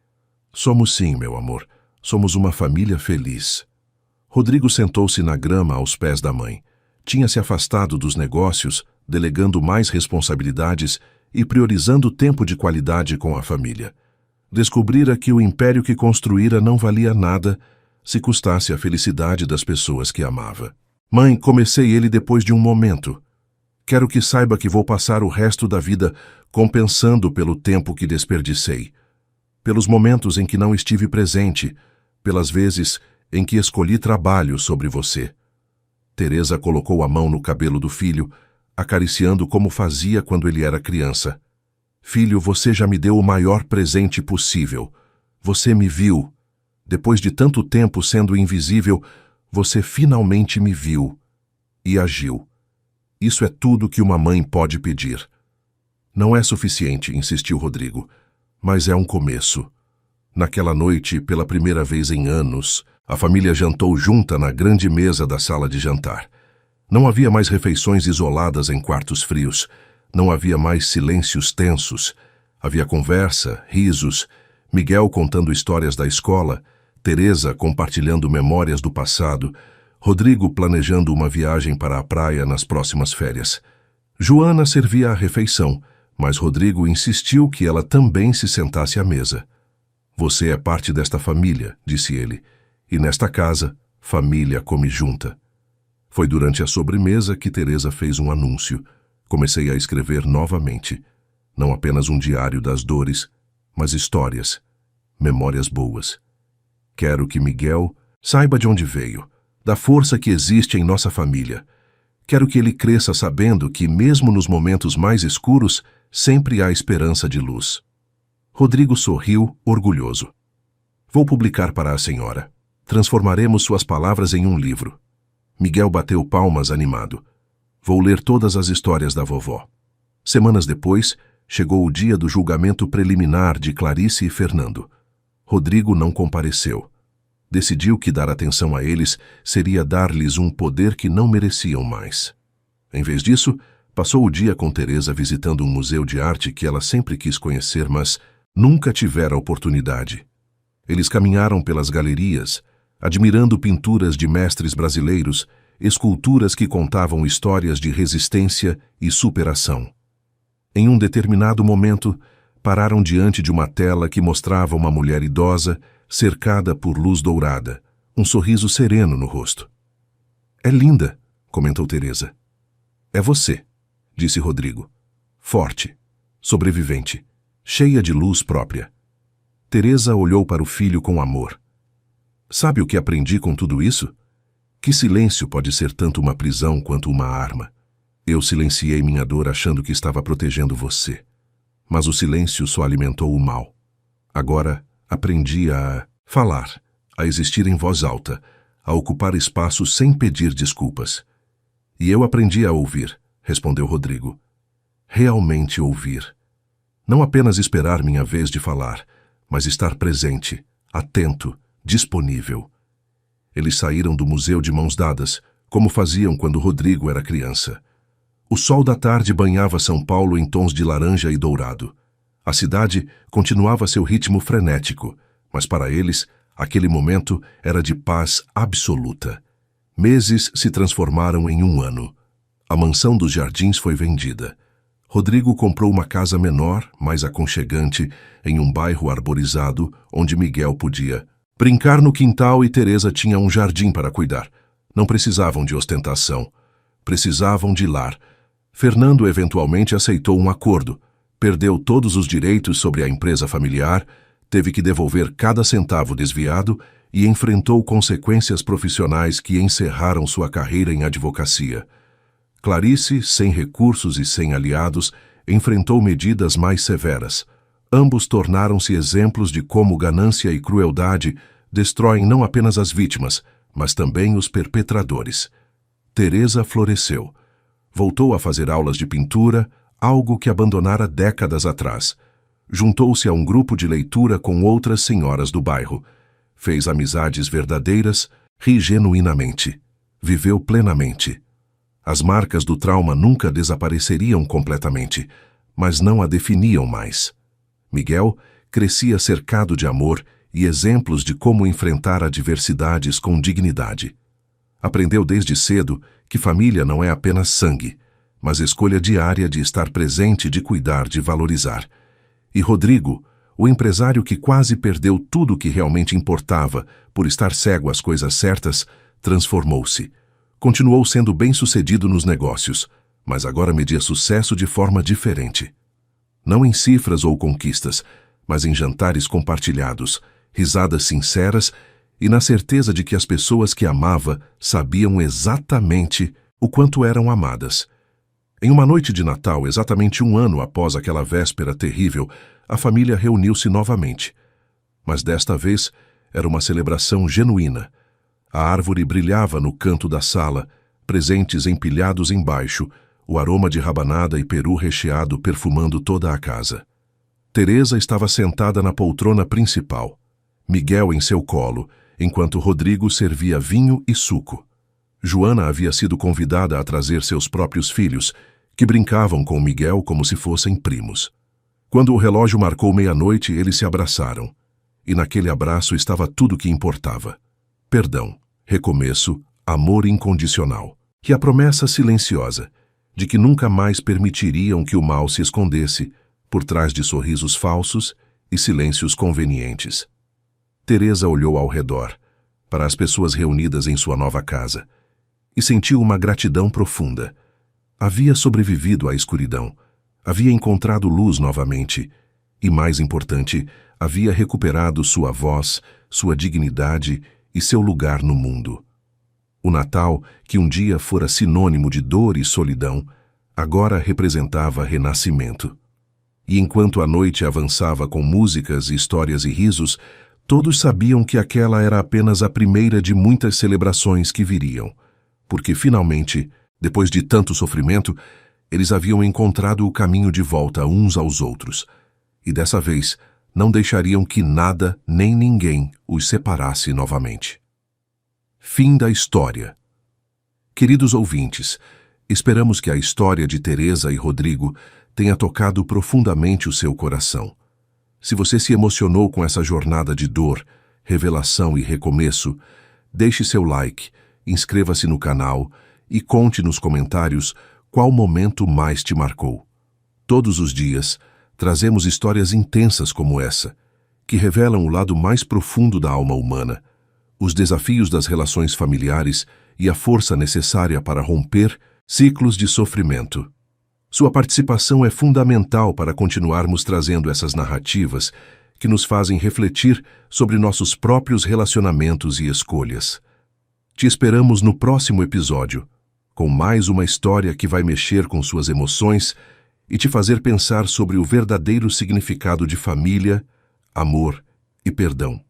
Somos sim, meu amor. Somos uma família feliz. Rodrigo sentou-se na grama aos pés da mãe. Tinha se afastado dos negócios, delegando mais responsabilidades e priorizando tempo de qualidade com a família. Descobrira que o império que construíra não valia nada se custasse a felicidade das pessoas que amava. Mãe, comecei ele depois de um momento. Quero que saiba que vou passar o resto da vida compensando pelo tempo que desperdicei, pelos momentos em que não estive presente, pelas vezes em que escolhi trabalho sobre você. Teresa colocou a mão no cabelo do filho, acariciando como fazia quando ele era criança. Filho, você já me deu o maior presente possível. Você me viu. Depois de tanto tempo sendo invisível, você finalmente me viu e agiu. Isso é tudo que uma mãe pode pedir. Não é suficiente, insistiu Rodrigo, mas é um começo. Naquela noite, pela primeira vez em anos, a família jantou junta na grande mesa da sala de jantar. Não havia mais refeições isoladas em quartos frios. Não havia mais silêncios tensos. Havia conversa, risos, Miguel contando histórias da escola, Teresa compartilhando memórias do passado, Rodrigo planejando uma viagem para a praia nas próximas férias. Joana servia a refeição, mas Rodrigo insistiu que ela também se sentasse à mesa. Você é parte desta família, disse ele, e nesta casa, família come junta. Foi durante a sobremesa que Teresa fez um anúncio. Comecei a escrever novamente. Não apenas um diário das dores, mas histórias, memórias boas. Quero que Miguel saiba de onde veio, da força que existe em nossa família. Quero que ele cresça sabendo que, mesmo nos momentos mais escuros, sempre há esperança de luz. Rodrigo sorriu, orgulhoso. Vou publicar para a senhora. Transformaremos suas palavras em um livro. Miguel bateu palmas animado. Vou ler todas as histórias da vovó. Semanas depois, chegou o dia do julgamento preliminar de Clarice e Fernando. Rodrigo não compareceu. Decidiu que dar atenção a eles seria dar-lhes um poder que não mereciam mais. Em vez disso, passou o dia com Teresa visitando um museu de arte que ela sempre quis conhecer, mas nunca tivera oportunidade. Eles caminharam pelas galerias, admirando pinturas de mestres brasileiros, esculturas que contavam histórias de resistência e superação. Em um determinado momento, pararam diante de uma tela que mostrava uma mulher idosa, cercada por luz dourada, um sorriso sereno no rosto. "É linda", comentou Teresa. "É você", disse Rodrigo. Forte, sobrevivente, cheia de luz própria. Teresa olhou para o filho com amor. "Sabe o que aprendi com tudo isso? Que silêncio pode ser tanto uma prisão quanto uma arma. Eu silenciei minha dor achando que estava protegendo você. Mas o silêncio só alimentou o mal. Agora aprendi a falar, a existir em voz alta, a ocupar espaço sem pedir desculpas. E eu aprendi a ouvir", respondeu Rodrigo. "Realmente ouvir. Não apenas esperar minha vez de falar, mas estar presente, atento, disponível." Eles saíram do museu de mãos dadas, como faziam quando Rodrigo era criança. O sol da tarde banhava São Paulo em tons de laranja e dourado. A cidade continuava seu ritmo frenético, mas para eles, aquele momento era de paz absoluta. Meses se transformaram em um ano. A mansão dos Jardins foi vendida. Rodrigo comprou uma casa menor, mais aconchegante, em um bairro arborizado, onde Miguel podia brincar no quintal e Teresa tinha um jardim para cuidar. Não precisavam de ostentação. Precisavam de lar. Fernando eventualmente aceitou um acordo. Perdeu todos os direitos sobre a empresa familiar, teve que devolver cada centavo desviado e enfrentou consequências profissionais que encerraram sua carreira em advocacia. Clarice, sem recursos e sem aliados, enfrentou medidas mais severas. Ambos tornaram-se exemplos de como ganância e crueldade destroem não apenas as vítimas, mas também os perpetradores. Teresa floresceu. Voltou a fazer aulas de pintura, algo que abandonara décadas atrás. Juntou-se a um grupo de leitura com outras senhoras do bairro. Fez amizades verdadeiras, ri genuinamente. Viveu plenamente. As marcas do trauma nunca desapareceriam completamente, mas não a definiam mais. Miguel crescia cercado de amor e exemplos de como enfrentar adversidades com dignidade. Aprendeu desde cedo que família não é apenas sangue, mas escolha diária de estar presente, de cuidar, de valorizar. E Rodrigo, o empresário que quase perdeu tudo o que realmente importava por estar cego às coisas certas, transformou-se. Continuou sendo bem-sucedido nos negócios, mas agora media sucesso de forma diferente. Não em cifras ou conquistas, mas em jantares compartilhados, risadas sinceras e na certeza de que as pessoas que amava sabiam exatamente o quanto eram amadas. Em uma noite de Natal, exatamente um ano após aquela véspera terrível, a família reuniu-se novamente. Mas desta vez era uma celebração genuína. A árvore brilhava no canto da sala, presentes empilhados embaixo, o aroma de rabanada e peru recheado perfumando toda a casa. Teresa estava sentada na poltrona principal, Miguel em seu colo, enquanto Rodrigo servia vinho e suco. Joana havia sido convidada a trazer seus próprios filhos, que brincavam com Miguel como se fossem primos. Quando o relógio marcou meia-noite, eles se abraçaram. E naquele abraço estava tudo o que importava. Perdão, recomeço, amor incondicional. E a promessa silenciosa de que nunca mais permitiriam que o mal se escondesse por trás de sorrisos falsos e silêncios convenientes. Teresa olhou ao redor, para as pessoas reunidas em sua nova casa, e sentiu uma gratidão profunda. Havia sobrevivido à escuridão, havia encontrado luz novamente e, mais importante, havia recuperado sua voz, sua dignidade e seu lugar no mundo. O Natal, que um dia fora sinônimo de dor e solidão, agora representava renascimento. E enquanto a noite avançava com músicas, histórias e risos, Todos sabiam que aquela era apenas a primeira de muitas celebrações que viriam, porque finalmente, depois de tanto sofrimento, eles haviam encontrado o caminho de volta uns aos outros, e dessa vez não deixariam que nada nem ninguém os separasse novamente. Fim da história. Queridos ouvintes, esperamos que a história de Teresa e Rodrigo tenha tocado profundamente o seu coração. Se você se emocionou com essa jornada de dor, revelação e recomeço, deixe seu like, inscreva-se no canal e conte nos comentários qual momento mais te marcou. Todos os dias, trazemos histórias intensas como essa, que revelam o lado mais profundo da alma humana, os desafios das relações familiares e a força necessária para romper ciclos de sofrimento. Sua participação é fundamental para continuarmos trazendo essas narrativas que nos fazem refletir sobre nossos próprios relacionamentos e escolhas. Te esperamos no próximo episódio, com mais uma história que vai mexer com suas emoções e te fazer pensar sobre o verdadeiro significado de família, amor e perdão.